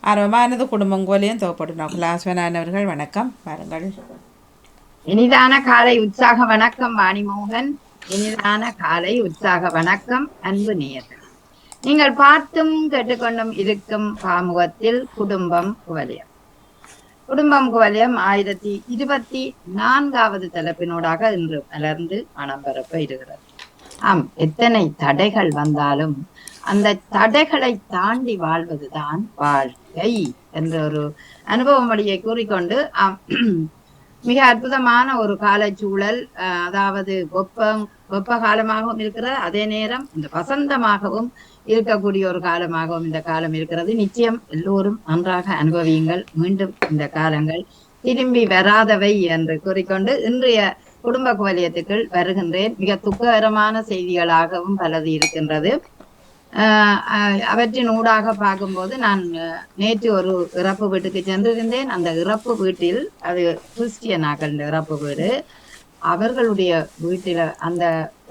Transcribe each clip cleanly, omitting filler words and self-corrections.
ஆர்வமானது குடும்பம் கோலையும் துவப்பட்டு லாஸ்வனானவர்கள் வணக்கம் பாருங்கள். இனிதான காலை உற்சாக வணக்கம் வாணிமோகன். இனிதான காலை உற்சாக வணக்கம் அன்பு நேயர்கள். நீங்கள் பார்த்தும் கேட்டுக்கொண்டும் இருக்கும் பாமுகத்தில் குடும்பம் குவலயம். குடும்பம் குவலயம் 1024வது தலைப்பினூடாக இன்று மலர்ந்து மனம் பரப்ப இருக்கிறது. எத்தனை தடைகள் வந்தாலும் அந்த தடைகளை தாண்டி வாழ்வதுதான் வாழ்க்கை என்ற ஒரு அனுபவ மொழியை கூறிக்கொண்டு மிக அற்புதமான ஒரு காலச்சூழல். அதாவது வெப்ப காலமாகவும் இருக்கிறது, அதே நேரம் இந்த வசந்தமாகவும் இருக்கக்கூடிய ஒரு காலமாகவும் இந்த காலம் இருக்கிறது. நிச்சயம் எல்லோரும் நன்றாக அனுபவியுங்கள். மீண்டும் இந்த காலங்கள் திரும்பி வராதவை என்று கூறிக்கொண்டு இன்றைய குடும்ப குவலயத்துக்குள் வருகின்றேன். மிக துக்ககரமான செய்திகளாகவும் பலது இருக்கின்றது. அவற்றின் ஊடாக பார்க்கும்போது நான் நேற்று ஒரு இறப்பு வீட்டுக்கு சென்றிருந்தேன். அந்த இறப்பு வீட்டில் அது கிறிஸ்டியனாக்கள் இறப்பு வீடு. அவர்களுடைய வீட்டில அந்த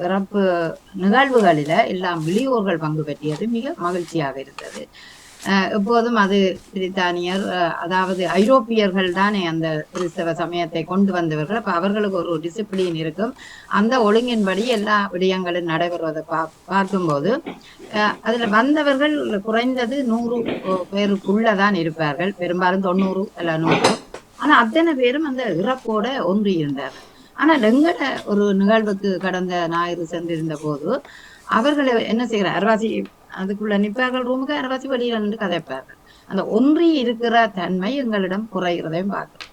இறப்பு நிகழ்வுகளில எல்லாம் வெளியூர்கள் பங்கு பெற்றியது மிக மகிழ்ச்சியாக இருந்தது. எப்போதும் அது பிரித்தானியர், அதாவது ஐரோப்பியர்கள் தானே அந்த கிறிஸ்தவ சமயத்தை கொண்டு வந்தவர்கள். அப்ப அவர்களுக்கு ஒரு டிசிப்ளின் இருக்கும். அந்த ஒழுங்கின்படி எல்லா விடயங்களும் நடைபெறுவதை பார்க்கும்போது அதுல வந்தவர்கள் குறைந்தது 100 பேருக்குள்ளதான் இருப்பார்கள், பெரும்பாலும் 90 அல்ல 100. ஆனா அத்தனை பேரும் அந்த இறப்போட ஒன்றி இருந்தார்கள். ஆனா எங்கட ஒரு நிகழ்வுக்கு கடந்த ஞாயிறு சென்றிருந்த போது அவர்களை என்ன செய்கிறார், அரவாசி அதுக்குள்ள நிற்பார்கள், ரூமுக்கு அரவாசி வெளியில நின்று கதைப்பார்கள். அந்த ஒன்றி இருக்கிற தன்மை எங்களிடம் குறைகிறதையும் பார்க்கிறோம்.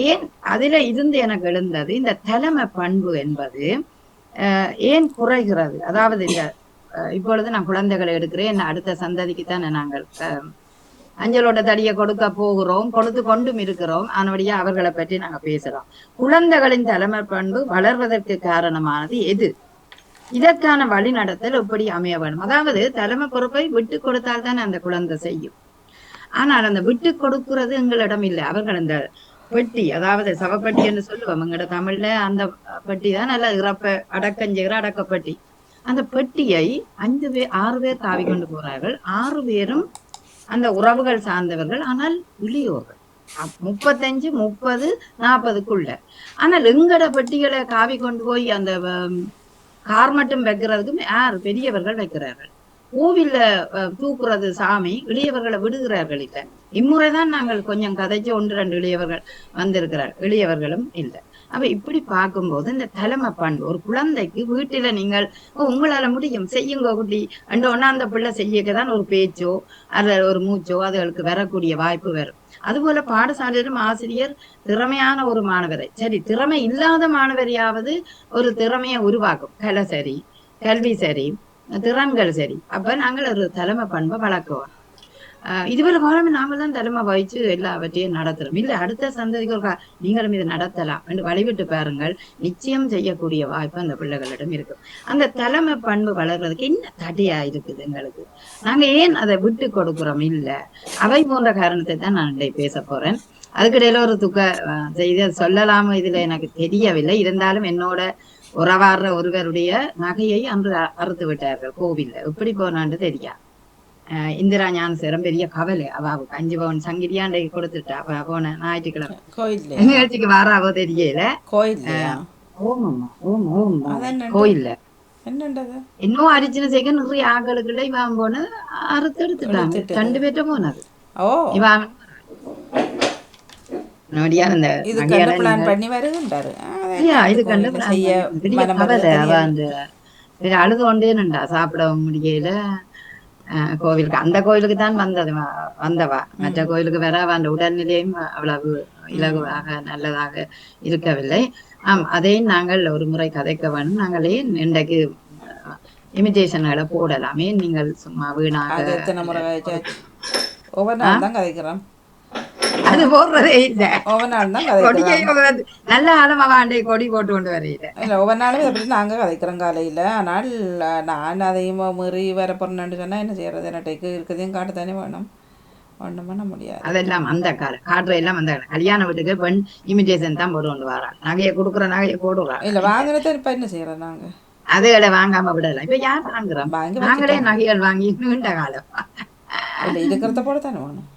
ஏன் அதுல இருந்து எனக்கு எழுந்தது இந்த தலைமை பண்பு என்பது ஏன் குறைகிறது. அதாவது இந்த இப்பொழுது நான் குழந்தைகளை எடுக்கிறேன், அடுத்த சந்ததிக்குத்தான் நாங்கள் அஞ்சலோட தடியை கொடுக்க போகிறோம், கொடுத்து கொண்டும் இருக்கிறோம். ஆனபடியா அவர்களை பற்றி நாங்க பேசலாம். குழந்தைகளின் தலைமை பண்பு வளர்வதற்கு காரணமானது எது, இதற்கான வழிநடத்தல் எப்படி அமைய வேண்டும். அதாவது தலைமை பொறுப்பை விட்டு கொடுத்தால் தான் அந்த குழந்தை செய்யும். ஆனால் அந்த விட்டு கொடுக்கிறது எங்களிடம் இல்லை. அவர்கள் அந்த பெட்டி, அதாவது சவப்பட்டி என்று சொல்லுவோம் எங்கட தமிழ்ல, அந்த பெட்டி தான் நல்ல இறப்ப அடக்கஞ்செய்கிற அடக்கப்பட்டி. அந்த பெட்டியை 5 பேர் 6 பேர் தாவி கொண்டு போறார்கள். 6 பேரும் அந்த உறவுகள் சார்ந்தவர்கள், ஆனால் இளையோர்கள் 35, 30, 40க்குள்ள. ஆனால் எங்கட பெட்டிகளை காவி கொண்டு போய் அந்த கார் மட்டும் வைக்கிறதுக்கும் யார் பெரியவர்கள் வைக்கிறார்கள். கோவில்ல தூக்குறது சாமி, இளையவர்களை விடுகிறார்கள் இல்லை. இம்முறைதான் நாங்கள் கொஞ்சம் கதைச்சு 1-2 இளையவர்கள் வந்திருக்கிறார், இளையவர்களும் இல்லை. அப்ப இப்படி பார்க்கும்போது இந்த தலைமை பண்பு ஒரு குழந்தைக்கு வீட்டில நீங்கள் உங்களால முடியும் செய்யுங்க குட்டி ஒன்னா அந்த பிள்ளை செய்யக்கதான் ஒரு பேச்சோ அல்ல ஒரு மூச்சோ அதுகளுக்கு வரக்கூடிய வாய்ப்பு வரும். அதுபோல பாடசாலையிலும் ஆசிரியர் திறமையான ஒரு மாணவரை, சரி திறமை இல்லாத மாணவரையாவது ஒரு திறமையை உருவாக்கும். கலை சரி, கல்வி சரி, திறன்கள் சரி. அப்ப நாங்கள் ஒரு தலைமை பண்பை வளர்க்குவோம். இதுவரை காலம் நாங்கள் தான் தலைமை வகிச்சு எல்லாவற்றையும் நடத்துறோம். இல்ல அடுத்த சந்ததிக்கு ஒரு நீங்களும் இதை நடத்தலாம் என்று வழிவிட்டு பாருங்கள், நிச்சயம் செய்யக்கூடிய வாய்ப்பு அந்த பிள்ளைகளிடம் இருக்கும். அந்த தலைமை பண்பு வளர்றதுக்கு என்ன தடையா இருக்குது எங்களுக்கு, நாங்க ஏன் அதை விட்டு கொடுக்குறோம்? இல்ல அவை போன்ற காரணத்தை தான் நான் பேச போறேன். அதுக்கிடையில ஒரு துக்க செய்தி சொல்லலாம இதுல எனக்கு தெரியவில்லை. இருந்தாலும் என்னோட உறவாடுற ஒருவருடைய நகையை அன்று அறுத்து விட்டார்கள் கோவில்ல. எப்படி போனான்னு தெரியா. இந்திரா ஞானசேரம் பெரிய கவலை. அவளுக்கு 5 பவுன் சங்கிலியாண்டை கொடுத்துட்டா. அவ போன ஞாயிற்றுக்கிழமை நிகழ்ச்சிக்கு வாராவோ தெரியல. கோயில்ல இன்னும் அரிச்சின சேர்க்க நிறைய ஆக்களுக்குள்ள இவன் போன அறுத்து எடுத்துட்டாங்க. 2 பேர்ட்ட போனது. இவன் அழுது கொண்டேனுண்டா, சாப்பிட முடியல. கோவிலுக்கு அந்த கோயிலுக்கு தான் வந்தவா, மற்ற கோயிலுக்கு வர அந்த உடல்நிலையும் அவ்வளவு இலகுவாக நல்லதாக இருக்கவில்லை. அதையும் நாங்கள் ஒரு முறை கதைக்க வேணும். நாங்களே இன்றைக்கு இமிடேஷன்களை போடலாமே, நீங்கள் சும்மா வீணாக அது போடுறதே இல்லை. நல்ல ஆழமா வாண்டை கொடி போட்டு கொண்டு வரையில இல்லை ஒவ்வொரு நாளும் எப்படி நாங்கள் கதைக்கிறோம் காலையில். ஆனால் நான் அதையும் மீறி வர போறேன்னு சொன்னால் என்ன செய்யறது, என்னட்டைக்கு இருக்கிறதையும் காட்டுத்தானே வேணும், ஒன்றும் பண்ண முடியாது. அதெல்லாம் அந்த காட்டுற எல்லாம் அந்த கல்யாண வீட்டுக்கு பெண் இமிடேஷன் தான் போட்டு கொண்டு வரான். நகையை கொடுக்குற நகையை போடுறான். இல்லை வாங்கினதை இப்போ என்ன செய்யறோம் நாங்கள், அதுகளை வாங்காம விடலாம். இப்ப யார் வாங்குறோம்? நாங்களே நகைகள் வாங்கி நீண்ட காலம் இல்லை இருக்கிறத போட தானே வேணும்.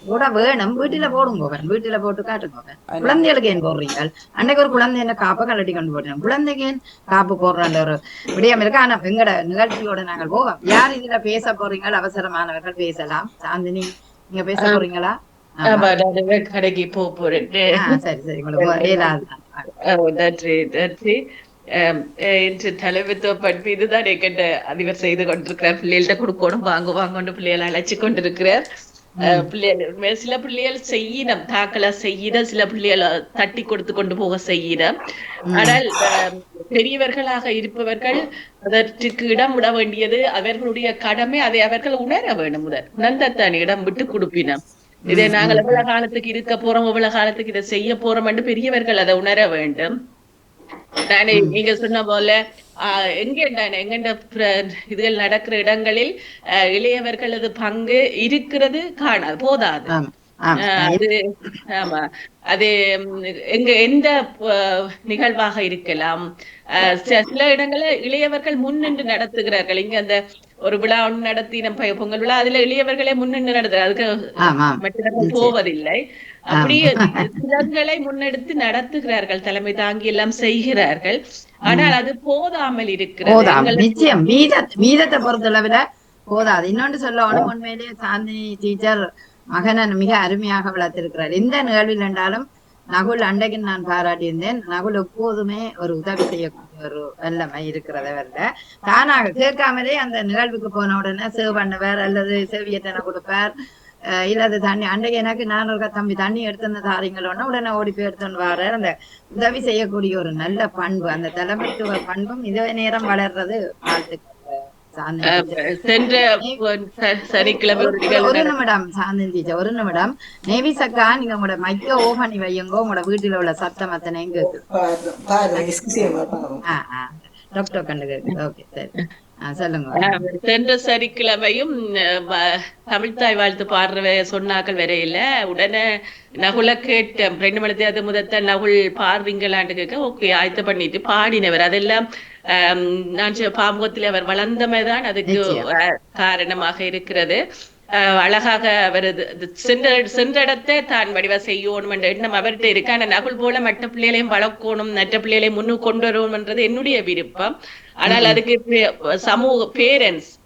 கூட வேணும் வீட்டுல போடுங்க, வீட்டுல போட்டு காட்டுங்க. என்ன குழந்தைகளுக்கு ஏன் போடுறீங்க? அன்னைக்கு ஒரு குழந்தை என்ன காப்பை கலட்டி கொண்டு போட்டேன், குழந்தைக்கு ஏன் காப்பு போடுறான்ற ஒரு விடயம் இருக்கு. ஆனா எங்கட நிகழ்ச்சியோட நாங்கள் போவோம். யார் இதுல பேச போறீங்க? அவசரமானவர்கள் பேசலாம். சாந்தினி நீங்க பேச போறீங்களா? ஆமா. ஆமா, நான் கடைக்கு போறேன். சரி சரி, உங்களுக்கு நன்றி நன்றி. இன்று தலைமைத்துவ பண்பு இதுதான் என்கிட்ட அதிபர் செய்து கொண்டிருக்கிறார். பிள்ளைகள்ட்ட கொடுக்கணும், வாங்க பிள்ளைகளை அழைச்சு கொண்டிருக்கிறார். பிள்ளைகள் சில பிள்ளைகள் செய்யணும், தாக்கலா செய்யணும், சில பிள்ளைகளை தட்டி கொடுத்து கொண்டு போக செய்யணும். ஆனால் பெரியவர்களாக இருப்பவர்கள் அதற்கு இடம் விட வேண்டியது அவர்களுடைய கடமை. அதை அவர்கள் உணர வேணும். முதல் உணர்ந்தான் இடம் விட்டு கொடுப்பினம். இதை நாங்கள் எவ்வளவு காலத்துக்கு இருக்க போறோம், எவ்வளவு காலத்துக்கு இதை செய்ய போறோம் என்று பெரியவர்கள் அதை உணர வேண்டும். நானே நீங்க சொன்ன போல எங்கெண்ட இதுகள் நடக்கிற இடங்களில் இளையவர்களது பங்கு இருக்கிறது காணாது, போதாது. அது ஆமா, அது எந்த நிகழ்வாக இருக்கலாம். சில இடங்களில் இளையவர்கள் முன்னின்று நடத்துகிறார்கள். இங்க அந்த ஒரு விழா ஒன்று நடத்தி நம்ம பொங்கல் விழா, அதுல இளையவர்களே முன்னின்று நடத்துறாரு, அதுக்கு மற்றவர்கள் போவதில்லை. அப்படியே சிலங்களை முன்னெடுத்து நடத்துகிறார்கள், தலைமை தாங்கி எல்லாம் செய்கிறார்கள். ஆனால் அது போதாமல் இருக்கிறது. நிச்சயம் மீதத்தை பொறுத்தளவுல போதாது. இன்னொன்று சொல்லணும், உண்மையிலேயே சாந்தினி டீச்சர் மகனை மிக அருமையாக வளர்த்திருக்கிறார். எந்த நிகழ்வில் என்றாலும் நகுல் அண்டைக்கு நான் பாராட்டியிருந்தேன். நகுல் எப்போதுமே ஒரு உதவி செய்யக்கூடிய ஒரு வல்லமை இருக்கிறத வரல. தானாக கேட்காமலே அந்த நிகழ்வுக்கு போன உடனே சேவ் பண்ணுவார், அல்லது சேவியத்தனை கொடுப்பார், இல்லாத தண்ணி அண்டைக்கு எனக்கு நான் ஒரு தம்பி தண்ணி எடுத்து தாரீங்களோன்னா உடனே ஓடி போய் எடுத்துன்னு வர்றாரு. அந்த உதவி செய்யக்கூடிய ஒரு நல்ல பண்பு, அந்த தலைமைத்துவ பண்பும் இதே நேரம் வளர்றது வாழ்த்துக்கள். ஒரு நிமிடம் சாந்தினி டீச்சர், ஒரு நிமிடம். நேவிசக்கா, நீங்க உங்களோட மைக்க ஓ பண்ணி வையுங்க, உங்களோட வீட்டுல உள்ள சத்தம் அத்தனையும் கேட்கு. டாக்டர் கண்டு கேட்கு. ஓகே சரி, சென்ற சனிக்கிழமையும் தமிழ்தாய் வாழ்த்து பாடுற சொன்னாக்கள் வரையில உடனே நகுல கேட்டேன். 2 மணி தேதி முதத்த நகுல் பாடுறீங்களான்னு கேட்க ஓகே ஆயத்த பண்ணிட்டு பாடினவர். அதெல்லாம் நான் பாமுகத்தில் அவர் வளர்ந்தமைதான் அதுக்கு காரணமாக இருக்கிறது. அழகாக அவர் சென்ற இடத்தை தான் வடிவ செய்யணும் என்ற எண்ணம் அவர்கிட்ட இருக்கு. ஆனா நகுல் போல மற்ற பிள்ளைகளையும் வளர்க்கணும், மற்ற பிள்ளைகளையும் முன்னு கொண்டு வரணும்ன்றது என்னுடைய விருப்பம். ஆனால் அதுக்கு சமூக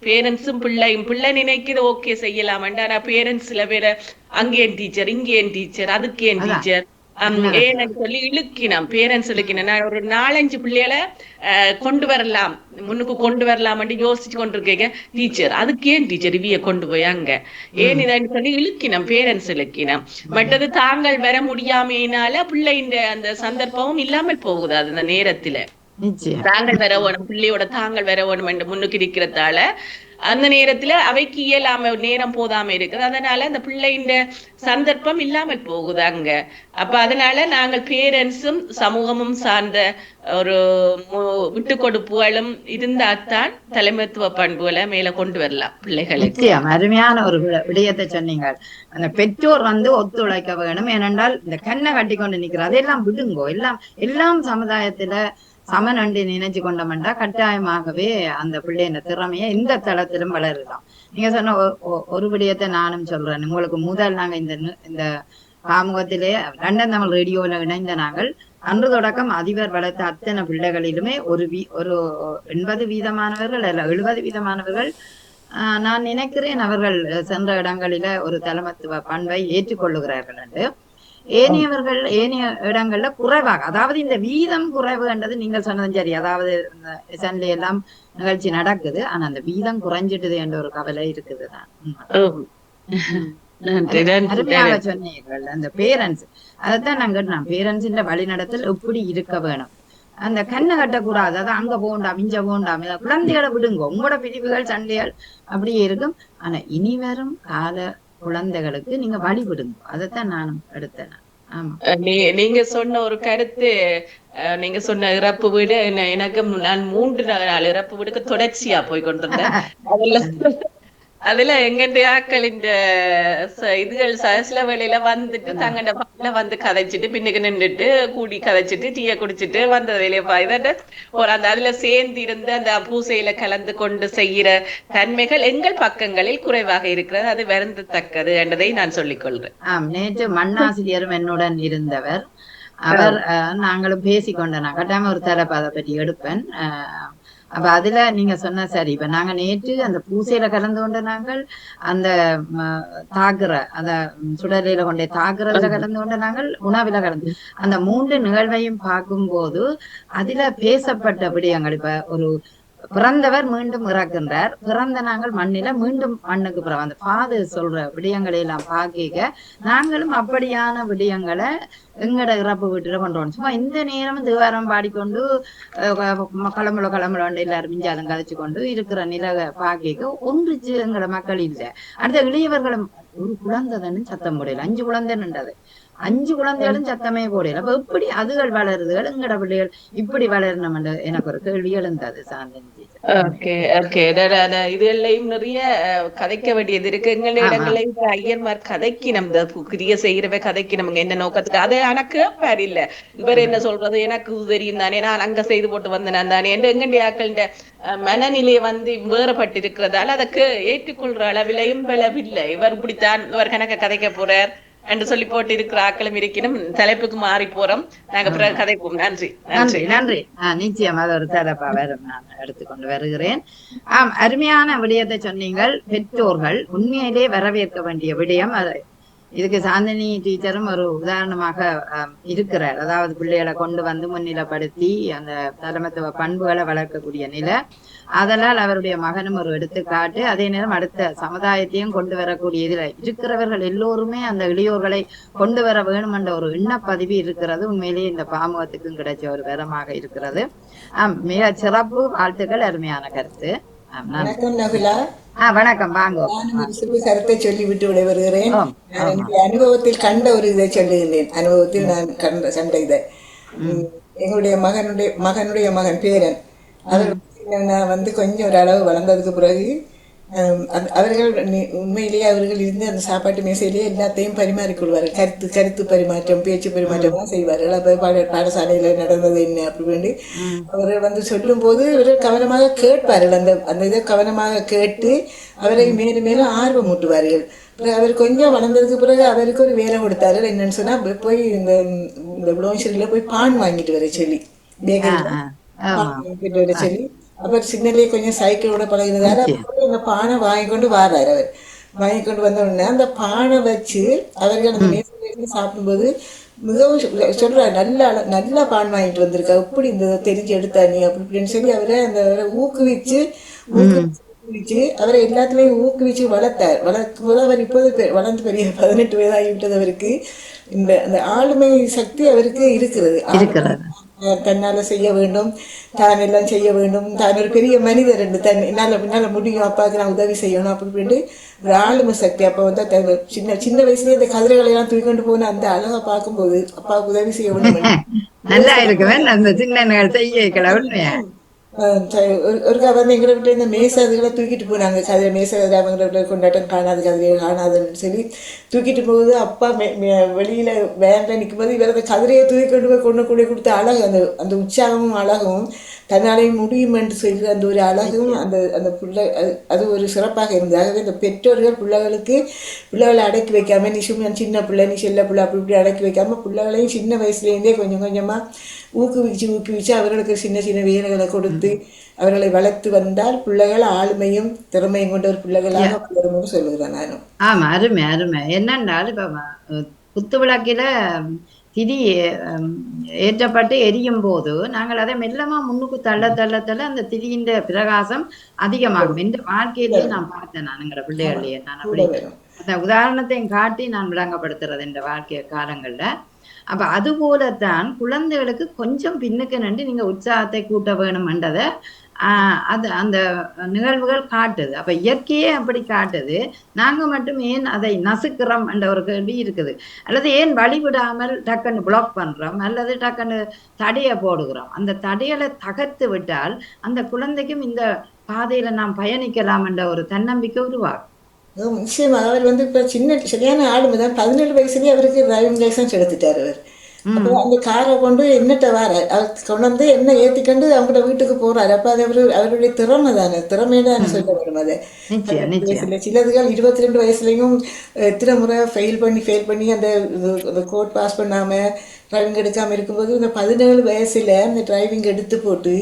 பேரண்ட்ஸும் பிள்ளை நினைக்கிறது ஓகே செய்யலாம். ஆனா பேரண்ட்ஸ் சில பேரை அங்கேன் டீச்சர், இங்கேன் டீச்சர், அதுக்கேன் டீச்சர் ஏன்னு சொல்லி இழுக்கினோம். பேரண்ட்ஸ் இழுக்கினோம். நான் ஒரு 4-5 பிள்ளைகளை கொண்டு வரலாம், முன்னுக்கு கொண்டு வரலாம் யோசிச்சு கொண்டிருக்கேன். டீச்சர் அதுக்கு ஏன் டீச்சர் இவிய கொண்டு போய் அங்க ஏன் இதான்னு சொல்லி இழுக்கினோம், பேரண்ட்ஸ் இழுக்கினோம். மற்றது தாங்கள் வர முடியாமையினால பிள்ளைன்ற அந்த சந்தர்ப்பமும் இல்லாமல் போகுது. அது அந்த நேரத்துல தாங்கள் வர வேணும், பிள்ளையோட தாங்கள் வர வேணும் என்று முன்னுக்கு இருக்கிறதால அந்த நேரத்துல அவைக்கு இயலாம நேரம் போதாம இருக்குது. அதனால அந்த பிள்ளைன்ற சந்தர்ப்பம் இல்லாமல் போகுது அங்க. அப்ப அதனால நாங்கள் பேரண்ட்ஸும் சமூகமும் சார்ந்த ஒரு விட்டு கொடுப்புகளும் இருந்தால்தான் தலைமைத்துவ பண்புகளை மேல கொண்டு வரலாம் பிள்ளைகளுக்கு. அருமையான ஒரு விடயத்தை சொன்னீங்க. அந்த பெற்றோர் ஒத்துழைக்க வேணும். ஏனென்றால் இந்த கண்ணை கட்டி கொண்டு நிக்கிற அதெல்லாம் விடுங்கோ. எல்லாம் சமுதாயத்துல சமநன்றி நினைச்சு கொண்டோம்னா கட்டாயமாகவே அந்த பிள்ளைய திறமைய இந்த தளத்திலும் வளரலாம். நீங்க சொன்ன ஒரு விடயத்தை நானும் சொல்றேன். உங்களுக்கு முதல் நாங்க இந்த பாமுகத்திலே லண்டன் தமிழ் ரேடியோல இணைந்த நாங்கள் அன்று தொடக்கம் அதிபர் வளர்த்த அத்தனை பிள்ளைகளிலுமே ஒரு 80% அல்ல 70% நான் நினைக்கிறேன் அவர்கள் சென்ற இடங்களில ஒரு தலைமைத்துவ பண்பை ஏற்றுக்கொள்ளுகிறார்கள் என்று. ஏனைய இடங்கள்ல குறைவாக, அதாவது இந்த வீதம் குறைவு என்றது நீங்கள் சொன்னதும் சரி. அதாவது சென்ல எல்லாம் நிகழ்ச்சி நடக்குது, ஆனா அந்த வீதம் குறைஞ்சிட்டுது என்ற ஒரு கவலை இருக்குதுதான். அருமையாக சொன்னீர்கள். அந்த பேரண்ட்ஸ் அதைத்தான் நாங்க பேரண்ட்ஸ் வழிநடத்தல் எப்படி இருக்க வேணும். அந்த கண்ணை கட்டக்கூடாது. அதான் அங்க போண்டாம் இஞ்ச போண்டாம், குழந்தைகளை விடுங்க. உங்களோட பிரிவுகள் சண்டைகள் அப்படியே இருக்கும். ஆனா இனி வரும் கால குழந்தைகளுக்கு நீங்க வழி விடுங்க. அதைத்தான் நானும் எடுத்தேன். ஆமா, நீங்க சொன்ன ஒரு கருத்து, நீங்க சொன்ன இறப்பு வீடு எனக்கு நான் 3 நாள் இறப்பு வீடுக்கு தொடர்ச்சியா போய் கொண்டிருந்தேன். அதுல எங்கடைய ஆக்கள் இந்த இதுகள் சில வேளையில வந்துட்டு தங்கண்ட பாட்டுல வந்து கதைச்சிட்டு பின்னுக்கு நின்றுட்டு கூடி கதைச்சிட்டு டீய குடிச்சிட்டு வந்த வேலையை இதாட்ட ஒரு அந்த அதுல சேர்ந்து இருந்து அந்த பூசையில கலந்து கொண்டு செய்யற தன்மைகள் எங்கள் பக்கங்களில் குறைவாக இருக்கிறது. அது வருந்தத்தக்கது என்றதை நான் சொல்லிக் கொள்றேன். நேற்று மண்ணாசிரியரும் என்னுடன் இருந்தவர். அவர் நாங்களும் பேசிக்கொண்டோம். நான் கட்டாம ஒரு தலைப்பு அதை பற்றி எடுப்பேன். அப்ப அதுல நீங்க சொன்ன சரி. இப்ப நாங்க நேற்று அந்த பூசையில கலந்து கொண்ட நாங்கள் அந்த தாக்குற அந்த சுடலையில கொண்டே தாக்குறதுல கலந்து கொண்ட நாங்கள் உணவில கலந்து அந்த 3 நிகழ்வையும் பார்க்கும்போது அதுல பேசப்பட்ட விடயங்கள் இப்ப ஒரு பிறந்தவர் மீண்டும் இறக்கின்றார், பிறந்த நாங்கள் மண்ணில மீண்டும் மண்ணுக்கு பிறகு அந்த ஃபாதர் சொல்ற விடயங்களை எல்லாம் பார்க்க நாங்களும் அப்படியான விடயங்களை எங்கட இறப்பு வீட்டுல கொண்டு சும்மா இந்த நேரமும் தேவாரம் பாடிக்கொண்டு கிளம்புல எல்லாரும் மிஞ்சாலும் கதைச்சு கொண்டு இருக்கிற நிலவை பார்க்க ஒன்றுச்சு எங்கட மக்கள் இல்லை. அடுத்த இளையவர்களும் ஒரு குழந்தைன்னு சத்தம் போடல, 5 குழந்தைன்னுண்டது, 5 குழந்தைகளும் சத்தமே போடல. அப்ப எப்படி அதுகள் வளருதுகள் எங்கட பிள்ளைகள் இப்படி வளரணும் எனக்கு ஒரு கேள்வி எழுந்தது. இதுகளையும் நிறைய கதைக்க வேண்டியது இருக்கு. எங்களுடைய இடங்களை ஐயர்மார் கதைக்கு நம்ம கிரிய செய்யறவ கதைக்கு நமக்கு என்ன நோக்கத்துக்கு அது எனக்கு பாரு இல்ல இவர் என்ன சொல்றது எனக்கு தெரியும் தானே, நான் அங்க செய்து போட்டு வந்தேன் தானே என்று எங்களுடைய ஆக்களின் மனநிலையை வந்து வேறுபட்டிருக்கிறதால அதற்கு ஏற்றுக்கொள்ற அளவிலையும் விளைவில்லை. இவர் இப்படித்தான் இவர் கணக்க கதைக்க போறார் என்று சொல்லி போட்டு இருக்கிற ஆக்களும் இருக்கணும். தலைப்புக்கு மாறி போறோம். நாங்க பிறகு கதைப்போம். நன்றி நன்றி நன்றி. நிச்சயம் அது ஒரு தலைப்பா வரும், நான் எடுத்துக்கொண்டு வருகிறேன். அருமையான விடயத்தை சொன்னீங்கள். பெற்றோர்கள் உண்மையிலே வரவேற்க வேண்டிய விடயம். இதுக்கு சாந்தினி டீச்சரும் ஒரு உதாரணமாக இருக்கிறார். அதாவது பிள்ளைகளை கொண்டு வந்து முன்னிலைப்படுத்தி அந்த தலைமைத்துவ பண்புகளை வளர்க்கக்கூடிய நிலை. அதனால் அவருடைய மகனும் ஒரு எடுத்துக்காட்டு. அதே நேரம் அடுத்த சமுதாயத்தையும் கொண்டு வரக்கூடிய இதுல இருக்கிறவர்கள் எல்லோருமே அந்த இளையோர்களை கொண்டு வர வேணும் என்ற ஒரு எண்ணப்பதிவு இருக்கிறது. உண்மையிலேயே இந்த பாமுகத்துக்கும் கிடைச்ச ஒரு வரமாக இருக்கிறது. மிக சிறப்பு. வாழ்த்துக்கள். அருமையான கருத்து. வணக்கம். வாங்க. கருத்தை சொல்லி விட்டு விட வருகிறேன். அனுபவத்தில் கண்ட ஒரு இதை சொல்லுகிறேன். அனுபவத்தில் நான் கண்ட இதை எங்களுடைய மகனுடைய மகன் பேரன் அவர் வந்து கொஞ்சம் ஒரு அளவு வளர்ந்ததுக்கு பிறகு அவர்கள் உண்மையிலேயே அவர்கள் இருந்து அந்த சாப்பாட்டு மேசையிலேயே எல்லாத்தையும் பரிமாறிக்கொள்வார்கள். கருத்து பரிமாற்றம், பேச்சு பரிமாற்றம்லாம் செய்வார்கள். அப்போ பாடசாலையில நடந்தது என்ன அப்படி வேண்டி அவர்கள் வந்து சொல்லும் போது இவர்கள் கவனமாக கேட்பார்கள். அந்த இதை கவனமாக கேட்டு அவரை மேலும் மேலும் ஆர்வம் ஊட்டுவார்கள். அவர் கொஞ்சம் வளர்ந்ததுக்கு பிறகு அவருக்கு ஒரு வேலை கொடுத்தாரு. என்னன்னு சொன்னா போய் இந்த புலோன்சரியில போய் பான் வாங்கிட்டு வர சொல்லி வாங்கிட்டு வர சொல்லி அப்புறம் சின்னலேயே கொஞ்சம் சைக்கிளோட பழகினதால அந்த பானை வாங்கி கொண்டு வாராரு. அவர் வாங்கி கொண்டு வந்த உடனே அந்த பானை வச்சு அவர்கள் அந்த மேசையில சாப்பிடும்போது மிகவும் சொல்றாரு, நல்லா பான் வாங்கிட்டு வந்திருக்கா, எப்படி இந்த தெரிஞ்சு எடுத்தா நீ அப்படின்னு சொல்லி அவரை அந்த ஊக்குவிச்சு அவரை எல்லாத்துலயும் ஊக்குவிச்சு வளர்க்கும் போது அவர் இப்போது வளர்ந்து பெரிய 18 வயதாகிவிட்டது. அவருக்கு இந்த அந்த ஆளுமை சக்தி அவருக்கு இருக்கிறது. தன்னால செய்ய வேண்டும், தான் எல்லாம் செய்ய வேண்டும், தான் ஒரு பெரிய மனிதர் என்று என்னால முடியும், அப்பாவுக்கு நான் உதவி செய்யணும் அப்படின்னு ஒரு ஆளுமை சக்தி. அப்ப வந்து சின்ன வயசுலயே இந்த கதிரைகளை எல்லாம் தூக்கிக்கொண்டு போன அந்த அழகா பார்க்கும்போது அப்பாவுக்கு உதவி செய்ய வேண்டும். நல்லா இருக்குவேன் அந்த சின்ன செய்ய ஒருக்கா வந்து எங்களை விட்டு இந்த மேசை அதுகளை தூக்கிட்டு போனாங்க. கதிரை மேசை அவங்கள கொண்டாட்டம் காணாது கதிரையை காணாதுன்னு சொல்லி தூக்கிட்டு போகுது. அப்பா வெளியில வேன்ல நிற்கும் போது இவர் அந்த கதிரையை தூக்கி கொண்டு போய் கொண்டு கொடுத்த அழகு, அந்த உற்சாகமும் அழகும் தன்னாலையும் முடியும் என்று சொல்லி அந்த ஒரு அழகும் அந்த பிள்ளை அது ஒரு சிறப்பாக இருந்தது. ஆகவே இந்த பெற்றோர்கள் பிள்ளைகளை அடக்கி வைக்காம நீ சும்மா சின்ன பிள்ளை நீ செல்ல பிள்ளை அப்படி இப்படி அடக்கி வைக்காம பிள்ளைகளையும் சின்ன வயசுலேருந்தே கொஞ்சம் கொஞ்சமா ஊக்குவிச்சு அவர்களுக்கு சின்ன சின்ன வேலைகளை கொடுத்து அவர்களை வளர்த்து வந்தால் பிள்ளைகள் ஆளுமையும் திறமையும் கொண்ட ஒரு பிள்ளைகளாக வளரும்னு சொல்லுகிறேன் நானும். ஆமா, அருமை அருமை. என்னென்றால் இப்ப குத்து விளக்கில திரி ஏற்றப்பட்டு எரியும் போது நாங்கள் அதை மெல்லமா முன்னுக்கு தள்ள அந்த திரியின் பிரகாசம் அதிகமாகும். என்ற வாழ்க்கையிலேயே நான் பார்த்தேன். நானுங்கிற பிள்ளைகளையே நான் அப்படி அந்த உதாரணத்தையும் காட்டி நான் விளங்கப்படுத்துறது இந்த வாழ்க்கை காலங்கள்ல. அப்ப அது போலத்தான் குழந்தைகளுக்கு கொஞ்சம் பின்னுக்கு நின்று நீங்க உற்சாகத்தை கூட்ட வேணும்ன்றதை அது அந்த நிகழ்வுகள் காட்டுது. அப்ப இயற்கையே அப்படி காட்டுது. நாங்க மட்டும் ஏன் அதை நசுக்கிறோம் என்ற ஒரு கேள்வி இருக்குது. அல்லது ஏன் வழிவிடாமல் டக்குன்னு பிளாக் பண்றோம், அல்லது டக்குன்னு தடையை போடுகிறோம். அந்த தடைகளை தகர்த்து விட்டால் அந்த குழந்தைக்கும் இந்த பாதையில நாம் பயணிக்கலாம் என்ற ஒரு தன்னம்பிக்கை உருவாகும். நிச்சயமாக அவர் வந்து இப்போ சின்ன சரியான ஆளுமை தான். 17 வயசுலேயே அவருக்கு டிரைவிங் லைசன்ஸ் எடுத்துட்டார் அவர். அப்போ அந்த காரை கொண்டு என்னட்ட வர அவர் கொண்டு வந்து என்ன ஏற்றிக்கொண்டு அவங்களோட வீட்டுக்கு போகிறாரு. அப்போ அது அவருடைய திறமை தானே, திறமையை தான் சொல்ல வரும் அது. நிச்சயம் 18 நிச்சயம் வயசுல சிலதுகள் 22 வயசுலையும் எத்தனை முறை ஃபெயில் பண்ணி அந்த கோட் பாஸ் பண்ணாமல் டிரைவிங் எடுக்காமல் இருக்கும்போது இந்த 17 வயசில் அந்த டிரைவிங் எடுத்து போட்டு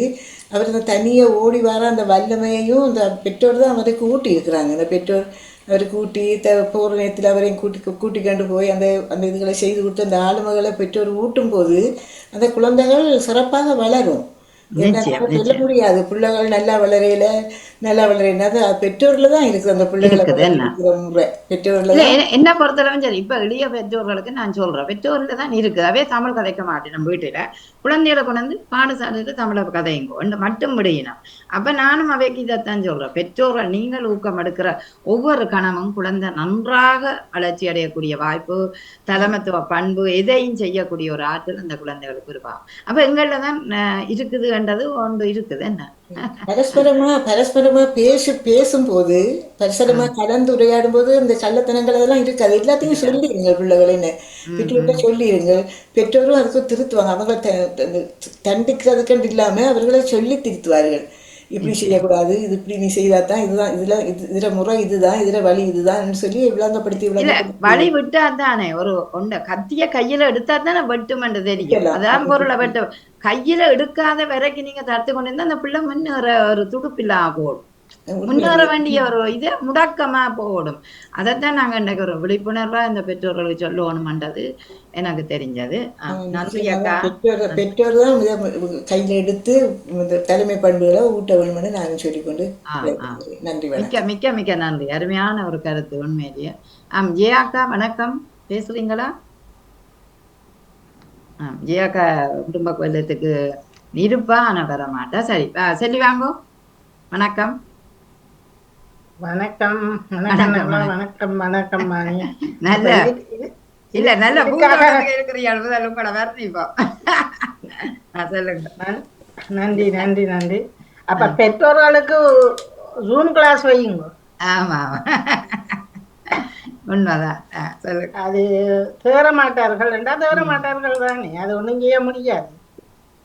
அவர் அந்த தனியாக ஓடி வர அந்த வல்லமையையும் அந்த பெற்றோர் தான் அவருக்கு ஊட்டி இருக்கிறாங்க. அந்த பெற்றோர் அவருக்கு ஊட்டி போகிற நேரத்தில் அவரையும் கூட்டி கொண்டு போய் அந்த அந்த இதுகளை செய்து கொடுத்து அந்த ஆளுமைகளை பெற்றோர் ஊட்டும் போது அந்த குழந்தைகள் சிறப்பாக வளரும். என்ன நிச்சயம் சொல்ல நிச்சயம் முடியாது, பிள்ளைகள் நல்லா வளரையில அது பெற்றோர்ல தான் இருக்குது. அந்த பிள்ளைகளை இருக்குது என்ன வளர்க்கிற முறை பெற்றோர்ல இல்ல தான். என்ன பொறுத்தளவும் சரி. இப்ப இளைய பெற்றோர்களுக்கு நான் சொல்றேன், பெற்றோர்ல தான் இருக்குது. அவே தமிழ் கதைக்க மாட்டேன் நம்ம வீட்டுல குழந்தைகளை கொண்டு வந்து பாடசாலையில தமிழ கதையுங்கோ மட்டும் விடையினோம். அப்ப நானும் அவைக்கு இதைத்தான் சொல்றேன், பெற்றோர்கள் நீங்கள் ஊக்கம் எடுக்கிற ஒவ்வொரு கணமும் குழந்தை நன்றாக வளர்ச்சி அடையக்கூடிய வாய்ப்பு, தலைமைத்துவ பண்பு எதையும் செய்யக்கூடிய ஒரு ஆற்றல் அந்த குழந்தைகளுக்கு இருப்பாங்க. அப்ப எங்கள்ல தான் இருக்குதுன்றது ஒன்று இருக்குது என்ன. பரஸ்பரமா பேசும்போது பரஸ்பரமா கலந்துரையாடும் போது இந்த கள்ளத்தனங்கள் அதெல்லாம் இருக்காது. எல்லாத்தையும் சொல்லிடுங்க பிள்ளைகளேன்னு பெற்றோர்கிட்ட சொல்லிடுங்க. பெற்றோரும் அதுக்கு திருத்துவாங்க. அவங்க தண்டிக்கிறதுக்கு இல்லாம அவர்களை சொல்லி திருத்துவார்கள். இப்படி செய்யக்கூடாது, இது இப்படி நீ செய்தாதான் இதுதான், இதுல முறை இதுதான், இதுல வழி இதுதான் சொல்லி இல்ல வழி விட்டா தானே ஒரு கத்திய கையில எடுத்தா தானே வெட்டுமென்று தெரியும். அதான் பொருளை வெட்ட கையில எடுக்காத வரைக்கும் நீங்க தடுத்து கொண்டு இருந்தா அந்த பிள்ளை முன்னேற ஒரு துடுப்பில்லாம போடும், முன்னேற வேண்டிய ஒரு இது முடக்கமா போடும். அதைத்தான் நாங்க இன்னைக்கு ஒரு விழிப்புணர்வா இந்த பெற்றோர்களுக்கு சொல்லணும்ன்றது எனக்கு தெரிஞ்சது. நன்றி அக்கா. பெற்றோர் தான் கையில எடுத்து தலைமை பண்புகளை ஊட்ட வேணும்னு நான் சொல்லிக்கொண்டு நன்றி. மிக்க மிக்க மிக்க நன்றி. அருமையான ஒரு கருத்து உண்மையிலேயே. ஜெயா அக்கா வணக்கம், பேசுறீங்களா? ஜெயா அக்கா குடும்ப கோயிலத்துக்கு இருப்பா, ஆனா வர மாட்டா. சரி சொல்லி வாங்கோ. வணக்கம் வணக்கம் வணக்கம் வணக்கம் வணக்கம் மாணி. நல்ல இல்ல நல்ல இருக்கிறீங்க கூட வரணும் இப்போ. சொல்லுங்க. நன்றி நன்றி நன்றி. அப்ப பெற்றோர்களுக்கு ஜூம் கிளாஸ் வையுங்க. ஆமா உண்மைதான். சொல்லுங்க. அது தேற மாட்டார்கள் தானே, அது ஒண்ணும் செய்ய முடியாது.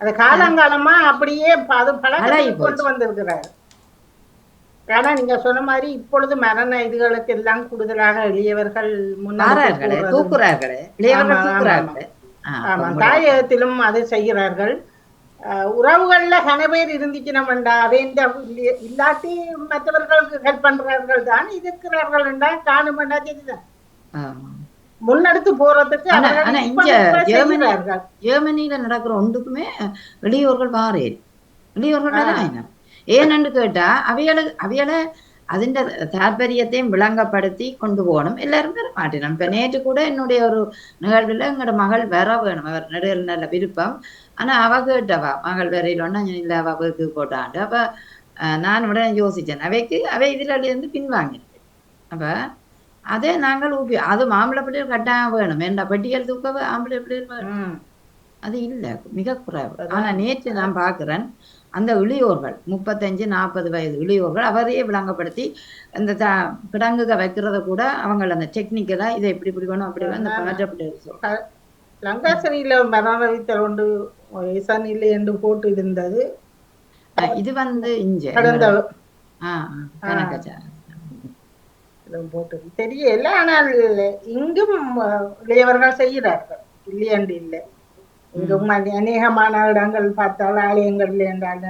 அது காலங்காலமா அப்படியே அது பழக்கத்தை கொண்டு வந்திருக்கிறார். ஆனா நீங்க சொன்ன மாதிரி இப்பொழுது மரண இதுகளுக்கு எல்லாம் கூடுதலாக எளியவர்கள் தாயகத்திலும் அதை செய்கிறார்கள். உறவுகள்ல கன பேர் இருந்துச்சுன்னா இல்லாட்டி மற்றவர்களுக்கு ஹெல்ப் பண்றார்கள் தான் இருக்கிறார்கள் என்றால் காணுமெண்டா தெரியுதான் முன்னெடுத்து போறதுக்கு. ஜெர்மனியில நடக்கிற ஒன்றுக்குமே வெளியூர்கள் வாரேன், வெளியூர்கள் ஏன்னு கேட்டா அவைகளை அதிண்ட தாற்பயத்தையும் விளங்கப்படுத்தி கொண்டு போகணும். எல்லாரும் வர மாட்டேன். இப்ப நேற்று கூட என்னுடைய ஒரு நிகழ்வுல எங்களோட மகள் வர வேணும், அவர் நடுவில் நல்ல விருப்பம். ஆனா அவ கேட்டவா மகள் வரையிலொன்னா இல்ல அவ வீட்டுக்கு போட்டாண்டு. அப்ப நான் உடனே யோசிச்சேன், அவை இதுல இருந்து பின்வாங்கினேன். அப்ப அதே நாங்கள் அது ஆம்பளை பிள்ளைகள் கட்டாயம் வேணும், என்ற பெட்டியல் தூக்க ஆம்பளை பிள்ளைகள் வேணும், அது இல்லை, மிக குறைவு. ஆனா நேற்று நான் பாக்குறேன் அந்த இளையோர்கள் 35-40 வயது இளையோர்கள் அவரையே விளங்கப்படுத்தி அந்த கிடங்குக வைக்கிறத கூட அவங்க அந்த டெக்னிக்கலா இதை இப்படி இப்படி வேணும் அப்படி வேணும் அந்த மாற்றப்பட்டு லங்காசனியில மரணவித்தல் ஒன்று இல்லை என்று போட்டு இருந்தது. இது வந்து இங்க போட்டு தெரியல. ஆனால் இங்கும் இளையவர்கள் செய்கிறார்கள், இல்லையண்டு இல்லை. இங்கும் அநேகமான இடங்கள் பார்த்தால் ஆலயங்கள்ல என்றாங்க,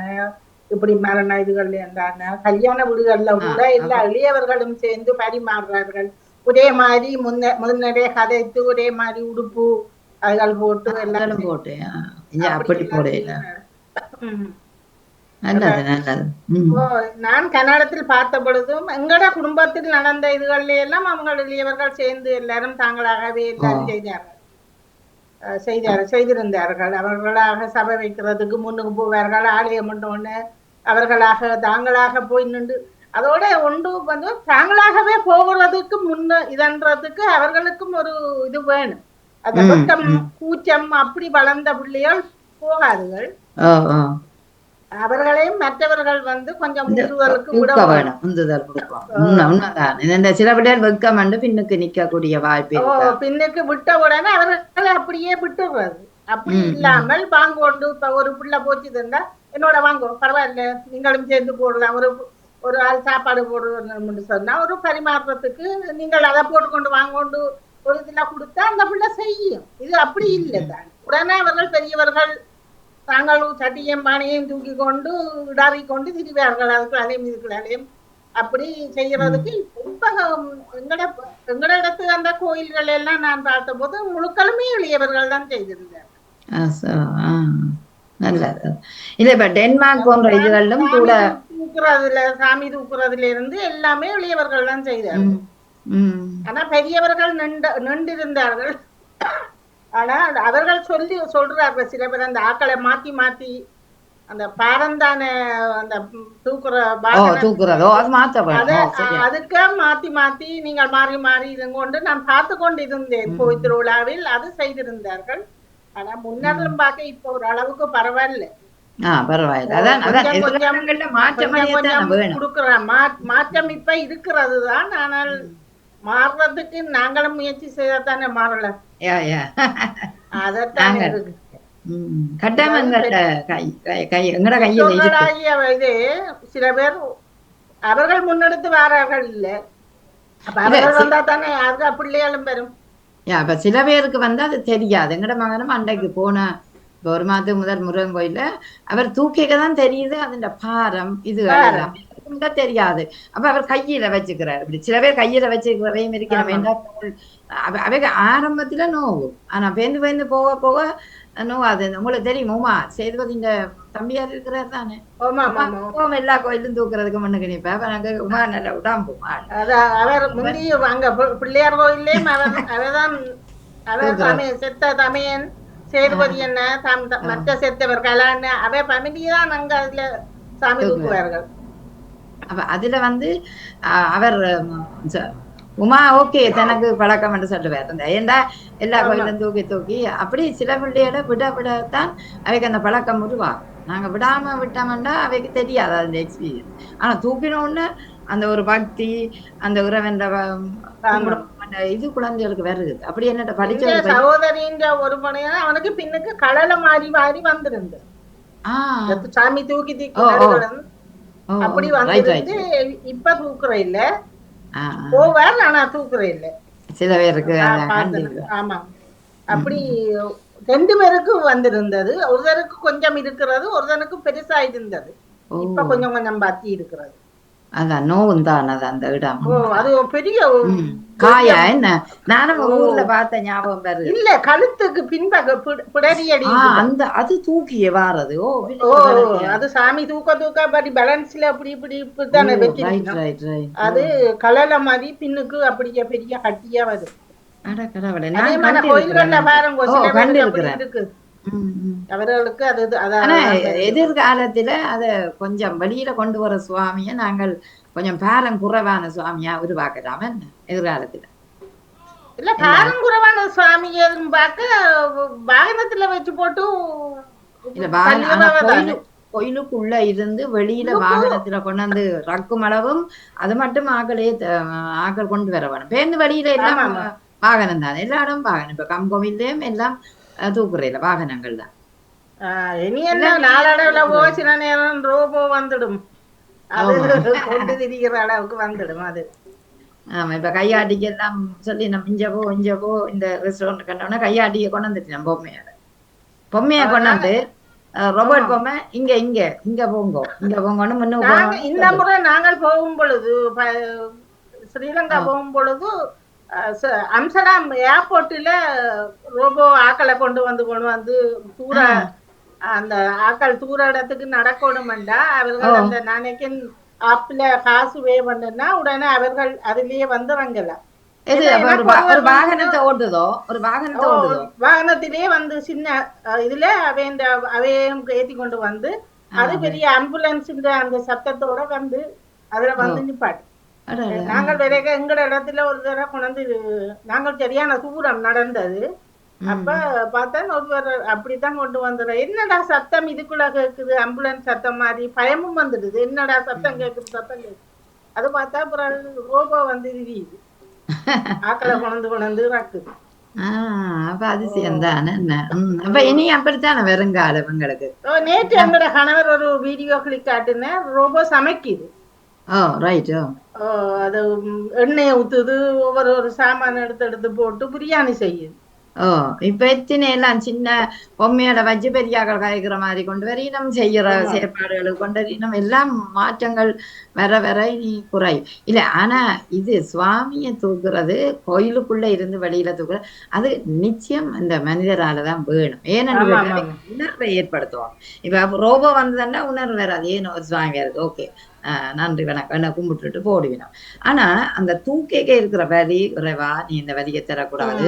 இப்படி மரண இதுகள்ல என்றாங்க, கல்யாண வீடுகள்ல கூட எல்லா இளையவர்களும் சேர்ந்து பரிமாறுறார்கள். ஒரே மாதிரி முன்னரே கதைத்து ஒரே மாதிரி உடுப்பு அதுகள் போட்டு எல்லாரும் போட்டு அப்படி போட. நான் கன்னடத்தில் பார்த்த பொழுதும் எங்கட குடும்பத்தில் நடந்த இதுகள்ல எல்லாம் அவங்க இளையவர்கள் சேர்ந்து எல்லாரும் தாங்களாகவே எல்லாரும் செய்திருந்தார்கள். அவர்களாக சபை வைக்கிறதுக்கு முன்னுக்கு போவார்கள், ஆலயம் ஒன்று அவர்களாக தாங்களாக போய் நின்று அதோட ஒன்று வந்து தாங்களாகவே போகிறதுக்கு இதன்றதுக்கு அவர்களுக்கும் ஒரு இது வேணும். அந்த வெட்கம் கூச்சம் அப்படி வளர்ந்த பிள்ளைகள் போகாதுகள். அவர்களையும் மற்றவர்கள் வந்து கொஞ்சம் இந்த உந்துதலுக்கு விட ஊக்க வேணும். வேணும், உந்துதல் கொடுக்கும். உண்மைதான். இந்த சில பிள்ளைகள் வெட்கம் பின்னுக்கு நிக்கக்கூடிய வாய்ப்பு இருக்கா? பின்னுக்கு விட்ட உடனே அவர்களை அப்படியே விட்டுறது. அப்படி இல்லாமல் வாங்க கொண்டு இப்ப ஒரு பிள்ளை போச்சுதுன்னா என்னோட வாங்க பரவாயில்ல நீங்களும் சேர்ந்து போடலாம், ஒரு ஆள் சாப்பாடு போடுறோம்னு சொன்னா ஒரு பரிமாற்றத்துக்கு நீங்கள் அதை போட்டுக்கொண்டு வாங்கொண்டு ஒரு இதுல கொடுத்தா அந்த பிள்ளை செய்யும். இது அப்படி இல்லை தான். உடனே அவர்கள் பெரியவர்கள் தாங்களும் சட்டியும் பானையும் தூக்கி கொண்டு இடாவி கொண்டு திரிவார்கள். அதுக்குள்ளாலையும் இதுக்குள்ளாலையும் அப்படி செய்யறதுக்கு இப்ப எங்கட இடத்து அந்த கோயில்கள் எல்லாம் நான் பார்த்த போது முழுக்களுமே எளியவர்கள் தான் செய்திருந்தார். நல்லது. இல்ல இப்ப டென்மார்க் போன்ற இதுகளிலும் கூட சாமி தூக்குறதுல இருந்து எல்லாமே எளியவர்கள் தான் செய்தார்கள். ஆனா பெரியவர்கள் நின்றிருந்தார்கள். ஆனா அவர்கள் சொல்றார்கள் சில பேர் அந்த ஆக்களை மாத்தி மாத்தி அந்த பாரந்தான அந்த தூக்குறதோ அதுக்கு மாத்தி மாத்தி நீங்கள் மாறி மாறி கொண்டு நான் பார்த்து கொண்டு இருந்தேன் கோயில் திருவிழாவில் அது செய்திருந்தார்கள். ஆனா முன்னரும் பார்க்க இப்ப ஒரு அளவுக்கு பரவாயில்ல. மாற்றம் இப்ப இருக்கிறது தான். ஆனால் மாறுறதுக்கு நாங்களும் முயற்சி செய்யத்தானே மாறல. அதத்தான் இது சில பேர் அவர்கள் முன்னெடுத்து வாரார்கள் இல்ல. அப்ப அவர்கள் வந்தா தானே அது பிள்ளைகளும் பெறும். அப்ப சில பேருக்கு வந்து அது தெரியாது. எங்கட மகனும் அன்றைக்கு போன ஒரு மாதத்துக்கு முதல் முருகன் கோயில அவர் தூக்கிக்கதான் தெரியுது அதுண்ட பாரம் இது தெரியாது. அப்ப அவர் கையில வச்சுக்கிறார். இப்படி சில பேர் கையில வச்சுக்கிறவையும் இருக்கிற வேண்டாம். அவைக்கு ஆரம்பத்துல நோவு, ஆனா பேந்து பேந்து போக போக நோவாது. உங்களுக்கு தெரியுமா சேதுபதி இந்த தம்பியார் இருக்கிறார் தானே, எல்லா கோயிலும் தூக்குறதுக்கு மண்ணுக்கு நிப்பா நல்ல உடம்பு. அவர் முந்தைய அங்க பிள்ளையார் கோயிலே அவர்தான் செத்த தமையன் சேதுபதி என்ன மற்ற செத்தவர் கலான்னு அவை பமிதிதான் அங்க அதுல சாமி தூக்குவார்கள். அதுல வந்து அவர் உமா ஓகே தனக்கு பழக்கம் என்று சொல்லுவார். ஏண்டா எல்லா கோயிலும் தூக்கி தூக்கி அப்படி சில பிள்ளைகளை விடத்தான் அவைக்கு அந்த பழக்கம் உருவாகும். நாங்க விடாம விட்டோம்னா அவைக்கு தெரியாது அந்த எக்ஸ்பீரியன்ஸ். ஆனா தூக்கினோன்னு அந்த ஒரு பக்தி அந்த உறவன் இது குழந்தைகளுக்கு வருது. அப்படி என்ன படிச்ச சகோதரின் ஒரு மனையா அவனுக்கு பின்னுக்கு கடல மாறி மாறி வந்திருந்து சாமி தூக்கி தூக்கி அப்படி வந்து இப்ப தூக்குற இல்ல போவார். ஆனா தூக்குற இல்ல சில பேருக்கு. ஆமா அப்படி 2 பேருக்கு வந்திருந்தது. ஒருத்தருக்கு கொஞ்சம் இருக்கிறது, ஒருத்தனுக்கு பெருசா இருந்தது. இப்ப கொஞ்சம் கொஞ்சம் பாத்தி இருக்கிறது. அதான் நோவும் தான் அந்த இடம். அது பெரிய காயா என்ன நானும் ஊர்ல பார்த்த ஞாபகம் வருது. இல்ல கழுத்துக்கு பின்பக்க பிடரியடி அந்த அது தூக்கிய வாரது. அது சாமி தூக்க படி பேலன்ஸ்ல அப்படி இப்படி இப்படித்தானே வச்சிருக்கோம். அது கலல மாதிரி பின்னுக்கு அப்படியே பெரிய கட்டியா வருது. கோயில்கள்ல பாருங்க இருக்கு அவர்களுக்கு. அது எதிர்காலத்துல அத கொஞ்சம் வெளியில கொண்டு வர சுவாமிய நாங்கள் கொஞ்சம் பாரம் குறைவான சுவாமியா உருவாக்கலாம் என்ன எதிர்காலத்துல. இல்ல பாரம் குறைவான சுவாமிய பார்க்க வாகனத்துல வச்சு போட்டு இல்ல கோயிலுக்குள்ள இருந்து வெளியில வாகனத்துல கொண்டாந்து ரக்கும் அளவும் அது மட்டும் ஆக்கள் கொண்டு வர வேணும். பேருந்து வெளியில எல்லாம் வாகனம் தான், எல்லா இடமும் வாகனம். இப்ப கம்கோவிலையும் எல்லாம் தூக்குறையில வாகனங்கள் தான். இனி என்ன நாளடைவுல சில நேரம் ரோபோ வந்துடும், கொண்டு திரிகிற அளவுக்கு வந்துடும் அது. ஆமா இப்ப கையாட்டிக்கு எல்லாம் சொல்லி நம்ம இஞ்சப்போ இந்த ரெஸ்டாரண்ட் கண்டோம்னா கையாட்டிய கொண்டாந்துட்டு நம்ம பொம்மைய கொண்டாந்து ரோபோட் பொம்மை இங்க போங்கன்னு முன்னுக்கு. இந்த முறை நாங்கள் போகும் பொழுது ஸ்ரீலங்கா போகும் பொழுது அம்ஸ்டர்டாம் ஏர்போர்ட்ல ரோபோ ஆக்களை கொண்டு வந்து தூர அந்த ஆக்கள் தூர இடத்துக்கு நடக்கணும்டா அவர்கள் அந்த நாளைக்கு ஆப்ல காசு வே பண்ணுனா உடனே அவர்கள் அதுலயே வந்துறாங்கல்ல. வாகனத்திலேயே வந்து சின்ன இதுல அவையும் ஏத்தி கொண்டு வந்து அது பெரிய ஆம்புலன்ஸ் அந்த சத்தத்தோட வந்து அதுல வந்து நிப்பாட்டு. நாங்கள் எங்கட இடத்துல ஒரு தடவை கொண்டு நாங்கள் சரியான தூரம் நடந்தது. அப்ப பார்த்தா ஒருவர் அப்படித்தான் கொண்டு வந்துடுற. என்னடா சத்தம் இதுக்குள்ள கேக்குது, ஆம்புலன்ஸ் சத்தம் மாதிரி பயமும் வந்துடுது. என்னடா சத்தம் கேக்குது, சத்தம் கேக்குது. அது பார்த்தா அப்புறம் ரோபோ வந்து விரியுது, ஆக்களை கொண்டு ராக்குது. அப்ப அதிசயம் தானே என்ன. அப்ப இனி அப்படித்தானே வருங்கால உங்களுக்கு. நேற்று எங்களோட கணவர் ஒரு வீடியோ கிளிக் காட்டுனேன், ரோபோ சமைக்குது. ரைட். அது எண்ணெயை ஊத்துது, ஒவ்வொரு சாமான எடுத்து எடுத்து போட்டு பிரியாணி செய்யுது. இப்ப எத்தனை எல்லாம் சின்ன பொம்மையோட வச்சு பெரியாக்கள் காய்க்கிற மாதிரி கொண்டு வர இனம் செய்யற செயற்பாடுகளுக்கு கொண்டு வர இனம் எல்லாம் மாற்றங்கள் வர வர இனி குறையும். இல்ல ஆனா இது சுவாமியை தூக்குறது, கோயிலுக்குள்ள இருந்து வெளியில தூக்குறது, அது நிச்சயம் இந்த மனிதராலதான் வேணும். ஏன்னு உணர்வை ஏற்படுத்துவோம். இப்ப ரோபோ வந்ததுன்னா உணர்வு வராது. ஏன்னு ஒரு சுவாமி வருது, ஓகே நன்றி வணக்கம் என்ன கும்பிட்டுட்டு போடுவினோம். ஆனா அந்த தூக்கேக்க இருக்கிற வரி, இறைவா நீ இந்த வரியை தரக்கூடாது,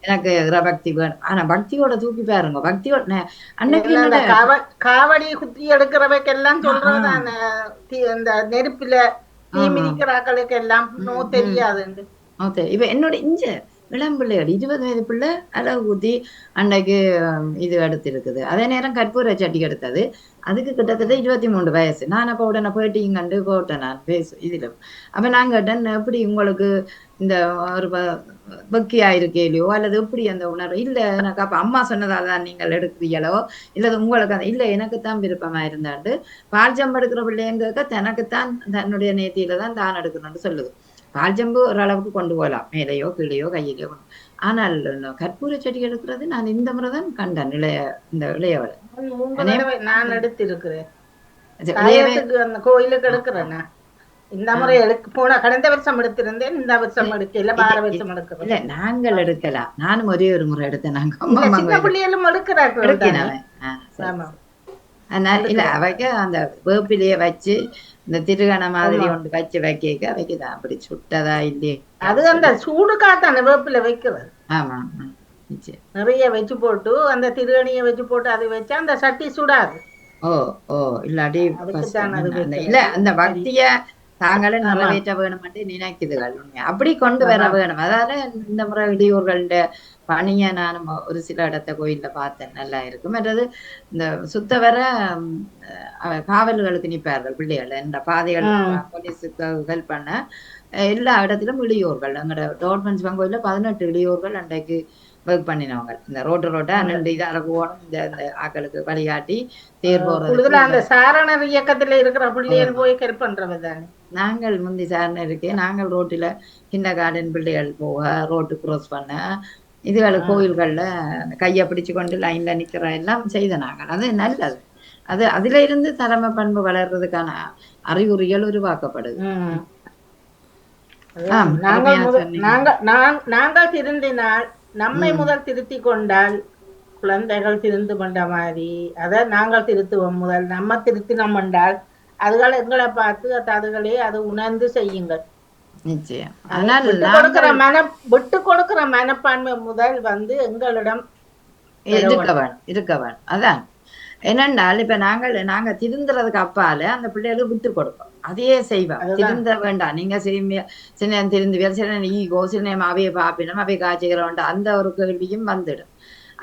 எனக்கு பக்தி வேணும். ஆனா பக்தியோட தூக்கி பாருங்க, பக்தியோட அன்னைக்கு காவடி குத்தி எடுக்கிறவைக்கெல்லாம் சொல்றதுதான் இந்த நெருப்புல தீ மிதிக்கிறாக்களுக்கு எல்லாம் தெரியாது. இப்ப என்னோட இஞ்ச இளம் பிள்ளைகள் 20 வயது பிள்ளை அழகு ஊத்தி அன்னைக்கு இது எடுத்து இருக்குது. அதே நேரம் கற்பூர சட்டி எடுத்தது, அதுக்கு கிட்டத்தட்ட 23 வயசு. நான் அப்ப உடனே போயிட்டிங்க கண்டு போட்டேன் நான் இதுல. அப்ப நான் கேட்டேன், எப்படி உங்களுக்கு இந்த ஒரு பக்கியா இருக்கலையோ அல்லது எப்படி அந்த உணர்வு? இல்ல எனக்கு அப்ப அம்மா சொன்னதால தான் நீங்கள் எடுக்கிறீங்களோ இல்லது உங்களுக்கு அந்த இல்ல எனக்குத்தான் விருப்பமா இருந்தாண்டு பால் ஜம்பு எடுக்கிற பிள்ளைங்க தனக்குத்தான் தன்னுடைய நேர்த்தியில தான் எடுக்கணும்னு சொல்லுது. பால் ஜம்பு ஓரளவுக்கு கொண்டு போகலாம், மேலையோ கீழையோ கையிலையோ. ஆனால் கற்பூர செடி எடுக்கிறது நான் இந்த முறைதான் கண்டேன். இந்த இளையவளை நான் எடுத்திருக்கிறேன், கோயிலுக்கு எடுக்கிறேன். இந்த முறை போன கடந்த வருஷம் எடுத்திருந்தேன், இந்த வருஷம் எடுக்கல, வார வருஷம் எடுக்கிறேன். இல்ல நாங்கள் எடுக்கலாம், நானும் ஒரே ஒரு முறை எடுத்தேன். நாங்க பிள்ளைகளும் எடுக்கிறாங்க. அதனால இல்ல அவைக்க அந்த வேப்பிலைய வச்சு இந்த திருகண மாதிரி ஒன்று வச்சு வைக்க அவைக்குதான் அப்படி சுட்டதா இல்லையே. அது அந்த சூடு காத்தான வேப்பில வைக்கிறது. ஆமா நிறைய வச்சு போட்டு அந்த திருகணிய வச்சு போட்டு அதை வச்சா அந்த சட்டி சுடாது. இல்லாடி இல்ல அந்த பக்திய தாங்களும் நிறைவேற்ற வேணும்னு நினைக்குதுகள். உண்மையா அப்படி கொண்டு வர வேணும். அதால இந்த முறை இடையூர்கள்ட பணியை நானும் ஒரு சில இடத்த கோயில்ல பார்த்தேன், நல்லா இருக்கும். மற்றது இந்த சுத்த வர காவல்களுக்கு நிற்பார்கள் பிள்ளைகள் என்ற பாதைகள், போலீஸுக்கு ஹெல்ப் பண்ண எல்லா இடத்திலும் இளையோர்கள். எங்களோட டோர்மென்ஸ் கோயில்ல 18 இளையோர்கள் அன்றைக்கு ஒர்க் பண்ணினவங்க. இந்த ரோட்டா 2 இதாக போகணும், இந்த ஆக்களுக்கு வழிகாட்டி தேர் போறது. அந்த சாரணர் இயக்கத்துல இருக்கிற பிள்ளைகள் போய் ஹெல்ப் பண்றது தானே. நாங்கள் முந்தி சாரணர் இருக்கே, நாங்கள் ரோட்டில கிண்டர் கார்டன் பிள்ளைகள் போக, ரோட்டு கிராஸ் பண்ண, இதுகளுக்கு கோயில்கள்ல கையை பிடிச்சு கொண்டு லைன்ல நிக்கிற எல்லாம் செய்த நாங்கள். அது நல்லது. அது அதுல இருந்து தலைமை பண்பு வளர்றதுக்கான அறிகுறிகள் உருவாக்கப்படுது. நாங்கள் திருந்தினால், நம்மை முதல் திருத்தி கொண்டால் குழந்தைகள் திருந்து கொண்ட மாதிரி, அத நாங்கள் திருத்துவோம். முதல் நம்ம திருத்தினோம் என்றால் அதுகளை எங்களை பார்த்து அதுகளே அது உணர்ந்து செய்யுங்கள். நிச்சயம். விட்டு கொடுக்கிற மனப்பான்மை முதல் வந்து எங்களிடம் இருக்கவன். அதான் என்னென்றால் இப்ப நாங்க திருந்துறதுக்கு அப்பால அந்த பிள்ளைகளுக்கு விட்டு கொடுப்போம், அதையே செய்வோம். திருந்த வேண்டாம், நீங்க சில நேரம் திருந்துவியல், சில நேரம் ஈகோ, சில நேரம் அவைய பாப்பினம், அவைய காய்ச்சிக்கிற வேண்டாம், அந்த ஒரு கேள்வியும் வந்துடும்.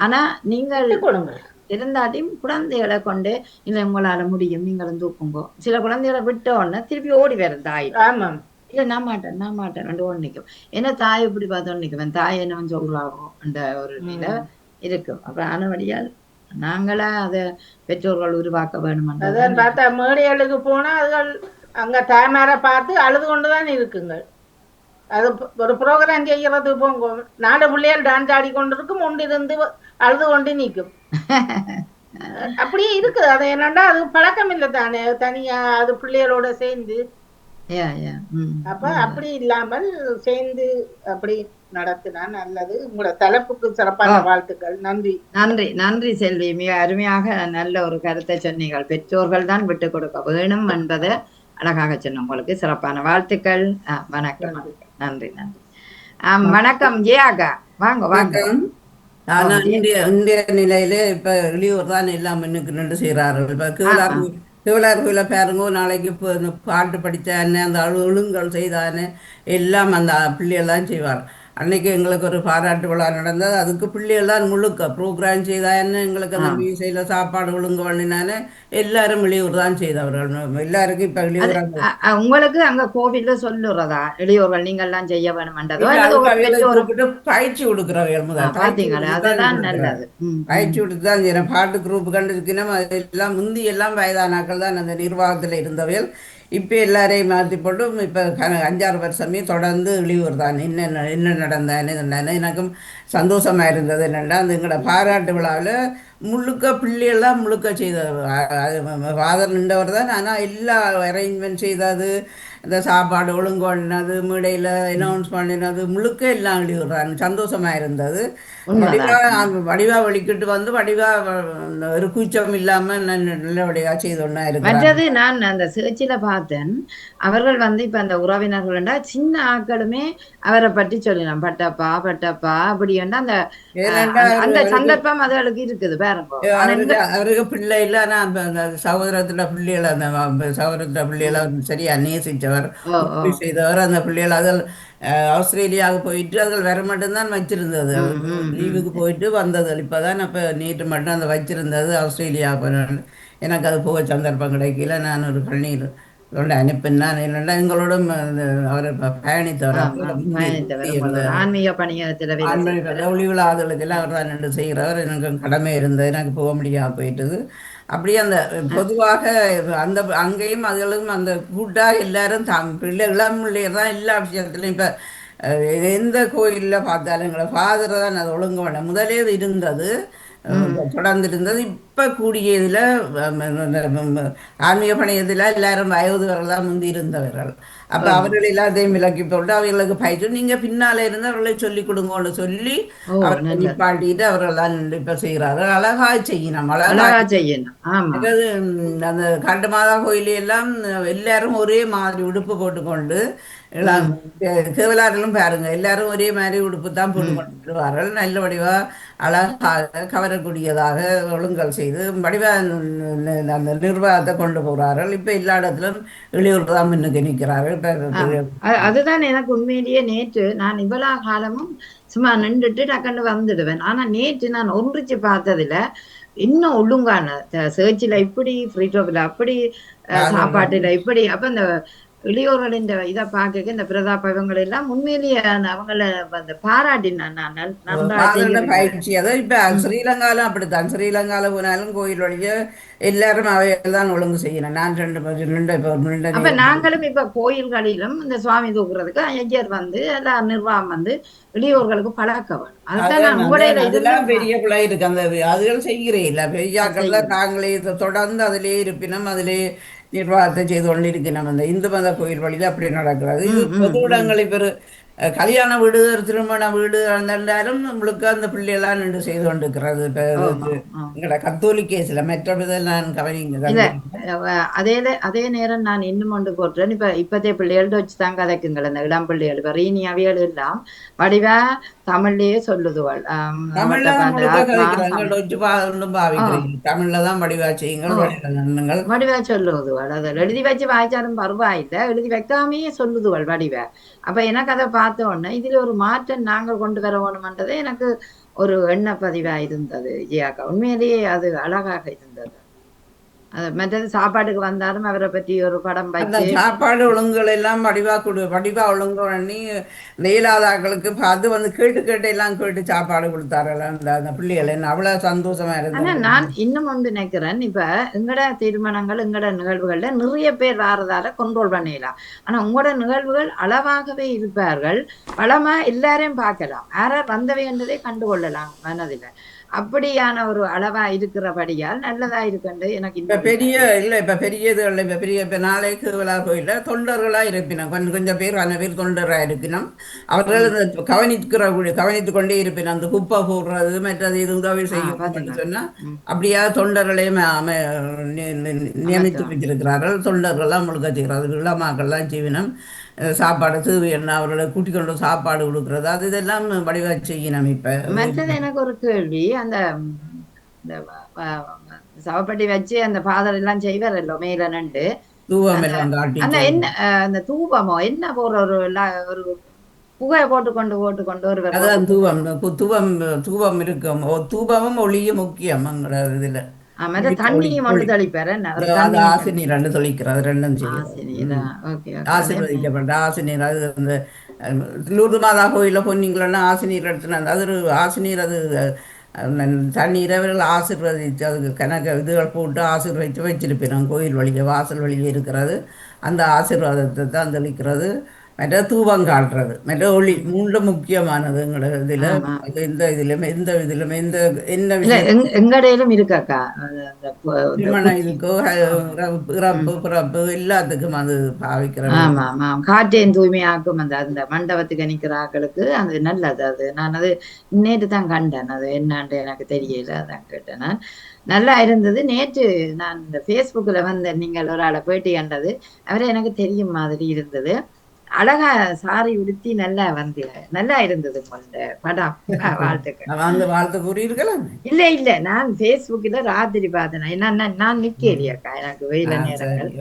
ஆனா நீங்கள் இருந்தாட்டியும் குழந்தைகளை கொண்டு இல்லை உங்களால முடியும், நீங்களும் தூக்குங்கோ. சில குழந்தைகளை விட்ட உடனே திருப்பி ஓடி வரும் தாய். இல்ல நான் மாட்டேன் ஒன்று நிற்கும். ஏன்னா தாய் எப்படி பார்த்தோன்னு நிற்கும், தாய் என்ன சொல்றாவோ அந்த ஒரு நில இருக்கும். அப்ப ஆனவடியால் நாங்களா அதை பெற்றோர்கள் உருவாக்க வேணும். பார்த்தா மேடைகளுக்கு போனா அதுகள் அங்க தாய்மாரை பார்த்து அழுது கொண்டுதான் இருக்குங்க. அது ஒரு ப்ரோக்ராம் செய்யறது போங்க, 4 பிள்ளைகள் டான்ஸ் ஆடி கொண்டு இருக்கும், ஒன்றிருந்து அழுது கொண்டு நிற்கும். அப்படியே இருக்குது. அது என்னன்னா அது பழக்கம் இல்லை தானே, தனியா அது பிள்ளைகளோட சேர்ந்து. அப்ப அப்படி இல்லாமல் சேர்ந்து அப்படி நடத்தினா நல்லது. உங்களோட தலைப்புக்கு சிறப்பான வாழ்த்துக்கள். நன்றி நன்றி நன்றி செல்வி, மிக அருமையாக நல்ல ஒரு கருத்தை சொன்னீர்கள். பெற்றோர்கள் தான் விட்டு கொடுக்க வேணும் என்பதை அழகாக சொன்ன உங்களுக்கு சிறப்பான வாழ்த்துக்கள். வணக்கம். நன்றி நன்றி. வணக்கம் ஜெயாக்கா, வாங்க வாங்க. ஆனா இந்திய நிலையில இப்ப இளையோர் தான் எல்லாம் நின்று செய்யறார்கள். இப்ப கேவலார் கோயில பாருங்க, நாளைக்கு இப்போ இந்த பாட்டு படித்தானே, அந்த ஒழுங்கல் செய்தானே எல்லாம் அந்த பிள்ளைகள் தான் செய்வார். அன்னைக்கு எங்களுக்கு ஒரு பாராட்டு விழா நடந்தது. அதுக்கு பிள்ளைகள்லாம் முழுக்க ப்ரோக்ராம் செய்தான்னு எங்களுக்கு அந்த ஆ. மீசையில் சாப்பாடு ஒழுங்கு பண்ணினானே எல்லாரும் வெளியூர் தான் செய்தவர்கள். எல்லாருக்கும் இப்போ அது வெளியூர் அந்த உங்களுக்கு அங்க கோவில்ல சொல்லுறதா இளையோர்கள் நீங்க எல்லாம் செய்ய வேணுமென்றதோ இல்லை அல்லது அதுக்கு ஒரு அவைகளை பெற்றோரும் கூப்பிட்டு பயிற்சி கொடுக்குறவர்கள் முதல் பயிற்சி பாத்தீங்களே கொடுத்து தான் அதுதான் கொடுக்குறாரு. நல்லது. ம், ம். பயிற்சி கொடுத்து தான் செய்யணும். பாட்டு குரூப் கண்டு இருக்கணும். அதெல்லாம் முந்தி எல்லாம் வயதானாக்கள் தான் அந்த நிர்வாகத்தில் இருந்தவர்கள். இப்போ எல்லாரையும் மாற்றி போட்டு இப்போ 5-6 வருஷமே தொடர்ந்து வெளியூர் தான் என்ன நடந்தானே என்னன்னு எனக்கும் சந்தோஷமாக இருந்தது. என்னென்னா அந்த எங்களோட பாராட்டு விழாவில் முழுக்க பிள்ளைகள்லாம் முழுக்க செய்தது. ஃபாதர் நின்றவர் தான். ஆனால் எல்லா அரேஞ்ச்மெண்ட் செய்தது, இந்த சாப்பாடு ஒழுங்கு பண்ணினது, மேடையில் அனௌன்ஸ் பண்ணினது முழுக்க எல்லாம் வெளியிடுறாங்க. சந்தோஷமாக இருந்தது. வடிவா உண்மைதான். வடிவா வெளிக்கிட்டு வந்து வடிவா ஒரு கூச்சம் இல்லாமல் நல்லபடியாக செய்து ஒன்றா இருக்கிறாங்க. மற்றது நான் அந்த சேர்ச்சில பார்த்தேன் அவர்கள் வந்து இப்ப அந்த உறவினர்கள்டா சின்ன ஆட்களுமே அவரை பற்றி சொல்லலாம் பட்டப்பா பட்டப்பா அப்படி அந்த ஏனென்றா அந்த சந்தர்ப்பம் அதுகளுக்கு இருக்குது பாருங்க. ஆனா அவருக்கு அவருக்கு பிள்ளை இல்லை. ஆனால் அந்த சகோதரத்துல பிள்ளைகளை அந்த சகோதரத்துல பிள்ளைகளை சரியா நேசித்தவர், ஓ ஓ உதவி செய்தவர். அந்த பிள்ளைகள் அதில் ஆஸ்திரேலியாவுக்கு போயிட்டு அதில் வர மட்டும்தான் வச்சிருந்தது. ம் ம் ம் லீவுக்கு போயிட்டு வந்தது. இப்போதான் அப்போ நேற்று மட்டும் அந்த வச்சிருந்தது ஆஸ்திரேலியா போனேன். எனக்கு அது போக சந்தர்ப்பம் கிடைக்கல. நான் ஒரு கண்ணீர் கொண்டு அனுப்பினான். என்னென்னா எங்களோட அவர் பயணித்தவர். ஆமா பயணித்தவர் இருந்த உங்களோட ஆன்மீக பணியத்துல வேலை செய்தவர். ஒளி விழாக்களுக்கெல்லாம் அவர் தான் நின்று செய்கிறவர். எனக்கு கடமை இருந்தது. எனக்கு போக முடியாமல் போயிட்டது. அப்படியே அந்த பொதுவாக அந்த அங்கேயும் அதுகளும் அந்த கூட்டாக எல்லாரும் பிள்ளை இளம் பிள்ளைகள் தான் எல்லா விஷயத்துலையும். இப்போ எந்த கோயிலில் பார்த்தாலும் எங்களை ஃபாதர் தான் அது ஒழுங்கு பண்ண முதலே இது இருந்தது. தொடர்ந்து இருந்தது. இப்போ கூடிய இதில் ஆன்மீக பணியத்தில் எல்லாரும் வயதுவர்கள் தான் முந்தி இருந்தவர்கள். அப்போ அவர்கள் எல்லாத்தையும் விலக்கி போட்டு அவர்களுக்கு பயிற்சி நீங்கள் பின்னால் இருந்து அவர்களை சொல்லிக் கொடுங்கன்னு சொல்லி ஓ அவர்களை நல்லது. நிப்பாட்டிட்டு அவர்கள் தான் இப்போ செய்கிறார்கள். அழகா செய்யணும். அழகா அழகா செய்யணும். ஆமா அதாவது அந்த காட்டு மாதா கோயிலெல்லாம் எல்லாரும் ஒரே மாதிரி உடுப்பு போட்டுக்கொண்டு எல்லாம் கேவலாரிலும் பாருங்க எல்லாரும் ஒரே மாதிரி உடுப்பு தான் போட்டுக்கொண்டு வருவார்கள். நல்ல வடிவா அழகாக கவரக்கூடியதாக ஒழுங்கல் செய்து வடிவா அந்த நிர்வாகத்தை கொண்டு போகிறார்கள். இப்போ எல்லா இடத்திலும் வெளியூர் தான் முன்னுக்கு நிற்கிறார்கள். அதுதான் எனக்கு உண்மையிலேயே நேற்று நான் இவ்வளவு காலமும் சும்மா நின்றுட்டு டக்குன்னு வந்துடுவேன். ஆனா நேற்று நான் ஒன்றிச்சு பார்த்ததுல இன்னும் ஒழுங்கான சேர்ச்சில இப்படி ஃப்ரீடோப்ல அப்படி சாப்பாட்டுல இப்படி அப்ப இந்த இளையோர்களின் இதை பார்க்க இந்த பிரதாப் இவங்களை எல்லாம் உண்மையிலேயே அவங்கள அந்த பாராட்டினான் நான் நன்றா பயிற்சி. அதான் இப்ப ஸ்ரீலங்காலும் அப்படித்தான். ஸ்ரீலங்கால போனாலும் கோயில் வழிய எல்லாரும் அவைகள் தான் ஒழுங்கு செய்யணும். நான் அப்ப நாங்களும் இப்ப கோயில்களிலும் இந்த சுவாமி தூக்குறதுக்கு ஐயர் வந்து எல்லா நிர்வாகம் வந்து இளையோர்களுக்கு பழக்க வேணும். அதுதான் நான் உங்களுடைய அதெல்லாம் பெரிய பிள்ளை இருக்கு. அந்த அதுகள் செய்கிறே இல்லை பெரியாக்கள்ல நாங்களே தொடர்ந்து அதிலே இருப்பினும் அதிலே நிர்வாகத்தை செய்து கொண்டு இருக்கணும். அந்த இந்து மத கோயில் வழியில் அப்படி நடக்கிறது. இது பொது இடங்கள் இப்போ கல்யாண வீடு திருமண வீடு இருந்தாலும் நம்மளுக்கு அந்த பிள்ளைகளாம் நின்று செய்து கொண்டிருக்கிறது. இப்போ எங்களோட கத்தோலிக்கேஸில் மற்றபடிதான் நான் கவனிங்க. அதே நேரம் நான் இன்னும் ஒன்று போட்டுறேன். இப்பத்தே பிள்ளைகள்ட்ட வச்சுதான் கதைக்குங்கள் அந்த இளம் பிள்ளைகள் இப்போ ரீனி அவியல் எல்லாம் வடிவா தமிழ்லயே சொல்லுதுவாள். தமிழ்ல தான் வடிவா செய்யுங்கள் வடிவா சொல்லுதுவாள். அதை எழுதி வச்சு வாய்ச்சாலும் பரவாயில்லை, எழுதி வைக்காமே சொல்லுதுவாள் வடிவா. அப்ப எனக்கு அதை பார்த்த உடனே இதுல ஒரு மாற்றம் நாங்கள் கொண்டு வர வேணும்ன்றதே எனக்கு ஒரு எண்ண பதிவா இருந்தது. ஜியாக்கா உண்மையிலேயே அது அழகாக இருந்தது. மற்றது சாப்பாட்டுக்கு வந்தாலும் அவரை பற்றி ஒரு படம் வச்சு சாப்பாடு ஒழுங்குகள் எல்லாம் வடிவா ஒழுங்கு பண்ணி இயலாதாக்களுக்கு அது வந்து கேட்டு எல்லாம் கேட்டு சாப்பாடு கொடுத்தார்கள் அந்த பிள்ளைகள். என்ன அவ்வளவு சந்தோஷமா இருந்தது. ஆனா நான் இன்னும் ஒன்று நினைக்கிறேன். இப்ப எங்கட திருமணங்கள் எங்கட நிகழ்வுகள்ல நிறைய பேர் வாரதால கண்ட்ரோல் பண்ணிடலாம். ஆனா உங்களோட நிகழ்வுகள் அளவாகவே இருப்பார்கள். பலமா எல்லாரையும் பார்க்கலாம். யாரார் வந்தவை என்றதை கண்டுகொள்ளலாம் மனதில. அப்படியான ஒரு அளவா இருக்கிறபடியால் நல்லதா இருக்குன்னு எனக்கு இப்ப பெரிய இல்ல இப்ப பெரியதுகள் இப்ப பெரிய இப்ப நாளைக்கு விழா கோயில தொண்டர்களா இருப்பினோம். கொஞ்சம் பேர் அந்த பேர் தொண்டரா இருப்பினோம். அவர்கள் கவனித்துக் கொண்டே இருப்பினோம். அந்த குப்பை போடுறது மற்றது இது உதவி செய்யும் சொன்னா அப்படியா தொண்டர்களையும் நியமித்து வச்சிருக்கிறார்கள். தொண்டர்கள்லாம் முழுக்க செய்கிறார்கள். இளமாக்கள்லாம் செய்வினம். சாப்பாடு தீவு என்ன அவர்களை கூட்டிக் கொண்டு சாப்பாடு கொடுக்கறது அது இதெல்லாம் வடிவா செய்யணும். இப்ப மற்றது எனக்கு ஒரு கேள்வி. அந்த சவப்பட்டி வச்சு அந்த பாதர் எல்லாம் செய்வார் இல்ல மேல நண்டு தூவம் எல்லாம் காட்டி அந்த என்ன அந்த தூபமோ என்ன போற ஒரு புகையை போட்டுக்கொண்டு ஒருவர் அதான் தூபம் தூபம் தூபம் இருக்கும் தூபமும் ஒளியும் முக்கியம் எங்களோட இதுல மற்ற தண்ணியும் ஒன்று தெளிப்பாரு ஒரு அது தண்ணி ஆசினீர் ரெண்டு தெளிக்கிறது ரெண்டும் ஆசிரியரா செய்யும் ஓகே ஆசீர்வதிக்கப்பட்ட ஆசினீர் அது அந்த லூர்து மாதா கோயிலில் போனீங்களன்னா ஆசினீர் எடுத்துனாங்க அது ஒரு ஆசினீர் அது தண்ணீரை அவர்கள் ஆசீர்வதித்து அதுக்கு கணக்கு இதுகள் போட்டு ஆசீர்வதித்து வச்சிருப்போம் கோயில் வழியே வாசல் வழியே இருக்கிறது அந்த ஆசீர்வாதத்தை தான் தெளிக்கிறது மற்ற தூபம் காட்டுறது மற்ற ஒளி மூன்று முக்கியமானது எங்களோட இதில் ஆமா இந்த இதிலுமே எந்த என்ன இல்ல விஷயம் எங்கடையிலும் இருக்காக்கா அந்த திருமணம் இதுக்கோ இறப்பு பிறப்பு எல்லாத்துக்கும் அது பாவிக்கிற ஆமா ஆமா காற்றையும் தூய்மையாக்கும் அந்த அந்த மண்டபத்துக்கு நிக்கிற ஆக்களுக்கு அது நல்லது அது நான் அது நேற்று தான் கண்டேன் அது என்னான்ட்டு எனக்கு தெரியல அதான் கேட்டேன் நான் நல்லா இருந்தது நேற்று நான் இந்த ஃபேஸ்புக்கில் வந்த நீங்கள் ஒரு ஆளை பேட்டி கண்டது அவரே எனக்கு தெரியும் மாதிரி இருந்தது அழகா சாரி உடுத்தி நல்லா வந்து நல்லா இருந்தது உங்களோட படம் வாழ்த்துக்கள் அந்த வாழ்த்து கூறியிருக்கல இல்ல இல்ல நான் ஃபேஸ்புக்கில் ராத்திரி பார்த்தேன் நான் நிக்கலையாக்கா எனக்கு வெயில நேரங்கள்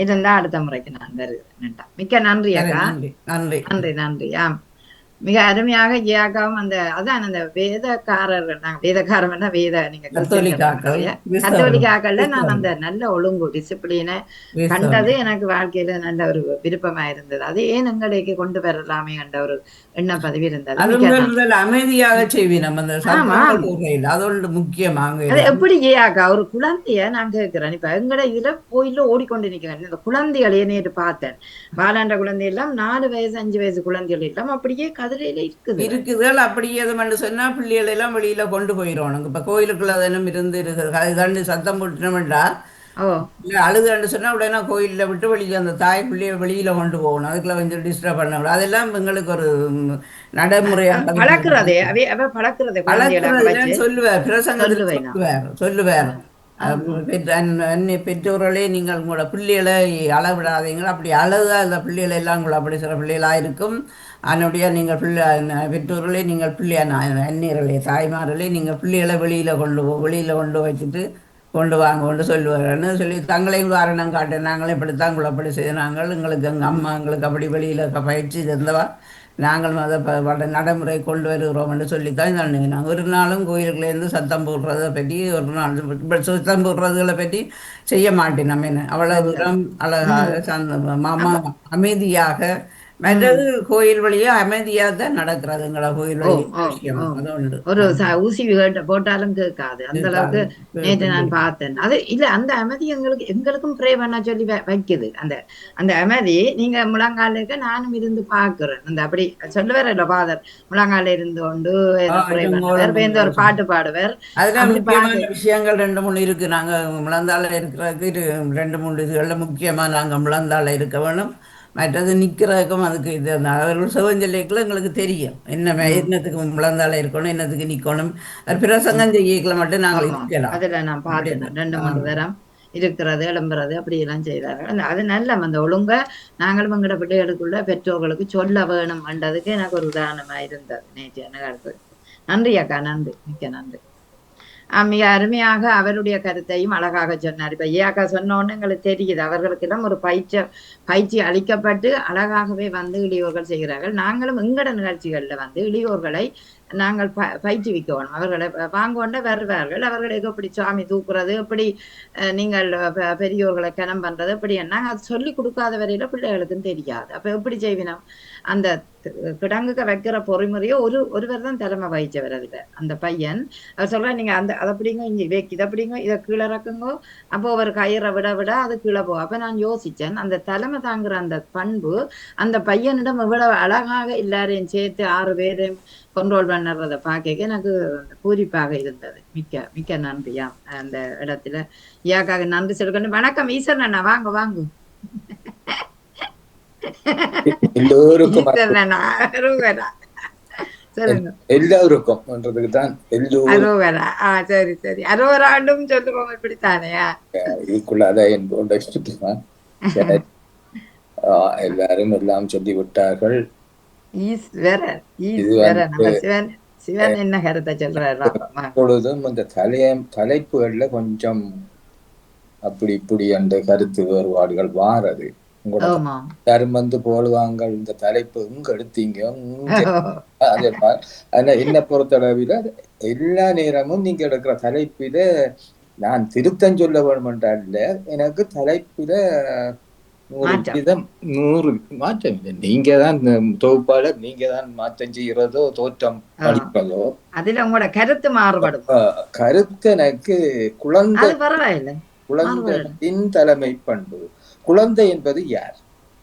இருந்தா அடுத்த முறைக்கு நான் வருகிறேன் மிக்க நன்றி அக்கா நன்றி நன்றி நன்றி நன்றி மிக அருமையாக ஜியாக்காவும் அந்த அதான் அந்த வேதக்காரர்கள் நாங்க வேதக்காரம்னா வேத நீங்க கத்தோலிக்காக்கள்ல நான் அந்த நல்ல ஒழுங்கு டிசிப்ளினை கண்டது எனக்கு வாழ்க்கையில நல்ல ஒரு விருப்பமா இருந்தது அது ஏன் எங்களுக்கு கொண்டு வரலாமே என்ற ஒரு எண்ண பதிவு இருந்தது அமைதியாக செய்வோம் அதோட முக்கியமாக அது எப்படி ஜியாக்கா ஒரு குழந்தைய நான் கேட்கிறேன் இப்ப எங்கட இதுல கோயில ஓடிக்கொண்டு நிக்கிறேன் இந்த குழந்தைகளையே நேற்று பார்த்தேன் பாலாண்ட குழந்தை எல்லாம் 4 வயசு 5 வயசு குழந்தைகள் எல்லாம் அப்படியே இருக்குதுகள் அப்படியே சொன்னா பிள்ளைகள் எல்லாம் வெளியில கொண்டு போயிடும் இப்ப கோயிலுக்குள்ள அதனும் இருந்து இருக்குது அது கண்டு சத்தம் போட்டுனோம்டா அழுதுன்னு சொன்னா உடனே கோயில்ல விட்டு வெளியில அந்த தாய் பிள்ளைய வெளியில கொண்டு போகணும் அதுக்குள்ள கொஞ்சம் டிஸ்டர்ப் பண்ண அதெல்லாம் எங்களுக்கு ஒரு நடைமுறையாக சொல்லுவார் பிரசங்கத்தில் சொல்லுவார் பெற்றோர்களே நீங்கள் உங்களோட பிள்ளைகளை அளவிடாதீங்க அப்படி அழுதா அந்த பிள்ளைகளை எல்லாம் உங்களை அப்படி சில பிள்ளைகளாக இருக்கும் அதனுடைய நீங்கள் பெற்றோர்களே நீங்கள் அந்நியர்களே தாய்மார்களே நீங்கள் பிள்ளைகளை வெளியில் கொண்டு வச்சுட்டு கொண்டு வாங்க கொண்டு சொல்லுவாங்கன்னு சொல்லி தங்களையும் காரணம் காட்டு நாங்களே இப்படித்தான் உங்களை அப்படி செய்தாங்க எங்களுக்கு எங்கள் அம்மா எங்களுக்கு அப்படி வெளியில் பயிற்சி இருந்தவா நாங்கள் அதை நடைமுறை கொண்டு வருகிறோம் என்று சொல்லித்தான் நாங்கள் ஒரு நாளும் கோயில்களேருந்து சத்தம் போடுறதை பற்றி ஒரு நாள் சத்தம் போடுறதுகளை பற்றி செய்ய மாட்டேன் நம்ம என்ன அவ்வளோ தூரம் அழகாக மாமா அமைதியாக மற்றது கோயில் வழியா அமைதியாக தான் நடக்கிறதுங்களா கோயில் ஒரு ஊசி போட்டாலும் கேட்காது அந்த அளவுக்கு நேற்று நான் பார்த்தேன் அது இல்ல அந்த அமைதி எங்களுக்கும் ப்ரே பண்ண சொல்லி வைக்குது அந்த அந்த அமைதி நீங்க முழங்கால இருக்க நானும் இருந்து பாக்குறேன் அந்த அப்படி சொல்லுவார் இல்ல ஃபாதர் முழங்கால இருந்து கொண்டு ஒரு பாட்டு பாடுவார் விஷயங்கள் 2-3 இருக்கு நாங்க முழந்தால இருக்கிறதுக்கு 2-3 இதுகள்ல முக்கியமா நாங்க முழந்தால இருக்க வேணும் மற்றது நிற்கிறதுக்கும் அதுக்கு இது அவர்கள் சிவஞ்சொல்லிக்குள்ள எங்களுக்கு தெரியும் என்னத்துக்கு முழந்தால இருக்கணும் என்னத்துக்கு நிற்கணும் பிரசங்கம் செய்யல மட்டும் நாங்கள் இருக்கலாம் அதுல நான் பார்த்தேன் 2-3 தரம் இருக்கிறது எழும்புறது அப்படி எல்லாம் செய்தார்கள் அது நல்ல அந்த ஒழுங்க நாங்களும் எங்கட பிள்ளைகளுக்குள்ள பெற்றோர்களுக்கு சொல்ல வேணும் என்றதுக்கு எனக்கு ஒரு உதாரணமா இருந்தது நேற்று எனக்கு நன்றி அக்கா நன்றி மிக்க நன்றி மிக அருமையாக அவருடைய கருத்தையும் அழகாக சொன்னார் இப்ப ஏக்கா சொன்னோன்னு எங்களுக்கு தெரியுது அவர்களுக்கெல்லாம் ஒரு பயிற்சி அளிக்கப்பட்டு அழகாகவே வந்து இளையோர்கள் செய்கிறார்கள் நாங்களும் எங்கட நிகழ்ச்சிகள்ல வந்து இளையோர்களை நாங்கள் பயிற்றுவிக்கணும் அவர்களை வாங்கொண்ட வருவார்கள் அவர்களுக்கு எப்படி சுவாமி தூக்குறது எப்படி நீங்கள் பெரியோர்களை கனம் பண்றது எப்படி என்ன அது சொல்லி கொடுக்காத வரையில பிள்ளைகளுக்கும் தெரியாது அப்ப எப்படி செய்வினோம் அந்த கிடங்குக்கு வைக்கிற பொறிமுறையை ஒருவர் தான் தலைமை வகிச்சவர் அதுல அந்த பையன் அவர் சொல்ற நீங்க அந்த அதை அப்படிங்க இங்க இதை அப்படிங்க இதை கீழே இறக்குங்கோ அப்போ ஒரு கயிறை விட அது கீழே போகும் அப்ப நான் யோசிச்சேன் அந்த தலைமை தாங்குற அந்த பண்பு அந்த பையனிடம் இவ்வளவு அழகாக எல்லாரையும் சேர்த்து 6 பேரையும் கண்ட்ரோல் பண்ணுறதை பார்க்க எனக்கு பூரிப்பாக இருந்தது மிக்க நன்றியா அந்த இடத்துல ஐயாக்காக நன்றி சொல்லணும் வணக்கம் ஈஸ்வரன் அண்ணா வாங்க வாங்க எல்லாருக்கும் சரி சரி 60 ஆண்டும் சொல்லுவோம் இப்படித்தானே எல்லாரும் எல்லாம் சொல்லி விட்டார்கள் பொழுதும் இந்த தலைப்புகள்ல கொஞ்சம் அப்படி இப்படி அந்த கருத்து வேறுபாடுகள் வாரது உங்களோட ஆமா யாரும் வந்து போடுவாங்க இந்த தலைப்பு இங்க எடுத்தீங்க அதே மாதிரி ஆனா என்னை பொறுத்தளவில் எல்லா நேரமும் நீங்க எடுக்கிற தலைப்பில நான் திருத்தம் சொல்ல வேணுமென்றா இல்ல, எனக்கு தலைப்பில 100% 100 மாற்றம் இல்லை. நீங்க தான் தொகுப்பாளர், நீங்க தான் மாற்றம் செய்கிறதோ தோற்றம் அளிப்பதோ. அதுல உங்களோட கருத்து மாறுபடும். கருத்து எனக்கு குழந்தை அது பரவாயில்லை. குழந்தையின் தலைமை பண்பு. குழந்தை என்பது யார்?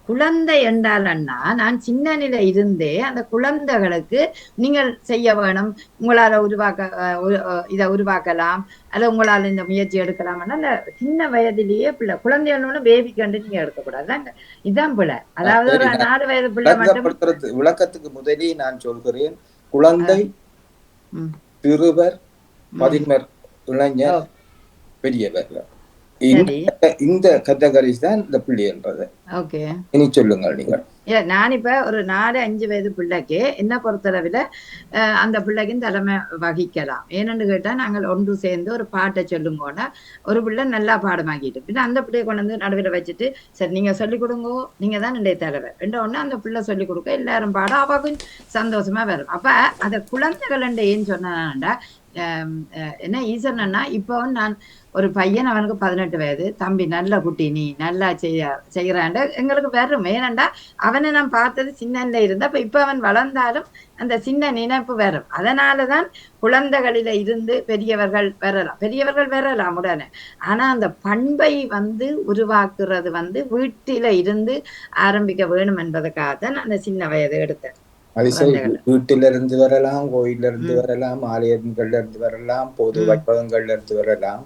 குழந்தை என்றால் அண்ணா, நான் சின்ன நிலை இருந்தே அந்த குழந்தைகளுக்கு நீங்கள் செய்ய வேணும், உங்களால இதை உருவாக்கலாம், அல்ல உங்களால இந்த முயற்சி எடுக்கலாம். அந்த சின்ன வயதிலேயே பிள்ளை குழந்தைகளோட பேபி கண்டு நீங்க எடுக்கக்கூடாது. இதான் பிள்ளை. அதாவது ஒரு 4 வயது பிள்ளை மட்டும். விளக்கத்துக்கு முதலே நான் சொல்கிறேன், குழந்தை, சிறுவர், பதின்மர், இளைஞர், பெரியவர், இந்த கேட்டகரிஸ் தான் இந்த பிள்ளைன்றது. ஓகே, இனி சொல்லுங்கள் நீங்கள். நான் இப்ப ஒரு 4-5 வயது பிள்ளைக்கு என்ன பொறுத்தளவில் அந்த பிள்ளைக்கும் தலைமை வகிக்கலாம். ஏன்னு கேட்டா, நாங்கள் ஒன்று சேர்ந்து ஒரு பாட்டை சொல்லும்போனா ஒரு பிள்ளை நல்லா பாடமாக்கிட்டு பின்ன அந்த பிள்ளையை கொண்டு வந்து நடுவில் வச்சுட்டு, சரி நீங்க சொல்லிக் கொடுங்கோ, நீங்க தான் என்னுடைய தலைவர் ரெண்டு ஒண்ணு அந்த பிள்ளை சொல்லிக் கொடுக்க எல்லாரும் பாட அவாக்கும் சந்தோஷமா வரும். அப்ப அந்த குழந்தைகள் ஏன்னு சொன்னாண்டா என்ன ஈசன்னா, இப்போ நான் ஒரு பையன் அவனுக்கு 18 வயது, தம்பி நல்ல குட்டி, நீ நல்லா செய்யறாண்ட எங்களுக்கு வரும். ஏனண்டா அவனை நான் பார்த்தது சின்னல இருந்தா, இப்ப அவன் வளர்ந்தாலும் அந்த சின்ன நினைப்பு வரும். அதனாலதான் குழந்தைகளில இருந்து பெரியவர்கள் வரலாம் உடனே. ஆனா அந்த பண்பை உருவாக்குறது வீட்டில இருந்து ஆரம்பிக்க வேணும் என்பதற்காகத்தான் அந்த சின்ன வயது எடுத்தேன். வீட்டில இருந்து வரலாம், கோயில இருந்து வரலாம், ஆலயங்கள்ல இருந்து வரலாம், பொது வைப்பகங்கள்ல இருந்து வரலாம்.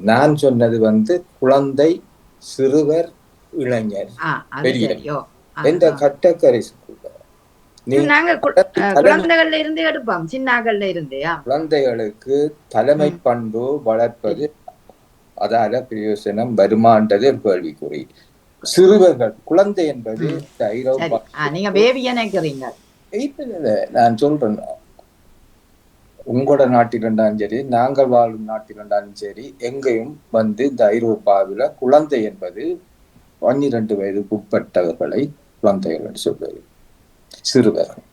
நான் சொன்னது குழந்தை, சிறுவர், இளைஞர், பெரியவர் என்ற கட்டக்கரை குழந்தைகள்ல இருந்து எடுப்போம். சின்னகள்ல இருந்து குழந்தைகளுக்கு தலைமை பண்பு வளர்ப்பது அதால பிரயோசனம் வருமானது கேள்விக்குறி. சிறுவர்கள், குழந்தை என்பது நீங்க பேபியா நினைக்கிறீங்க. நான் சொல்றேன், உங்களோட நாட்டில் இருந்தாலும் சரி, நாங்கள் வாழும் நாட்டில் இருந்தாலும் சரி, எங்கேயும் இந்த ஐரோப்பாவில குழந்தை என்பது 12 வயதுக்கு உட்பட்டவர்களை குழந்தைகள் சொல்வது. சிறுவர்கள்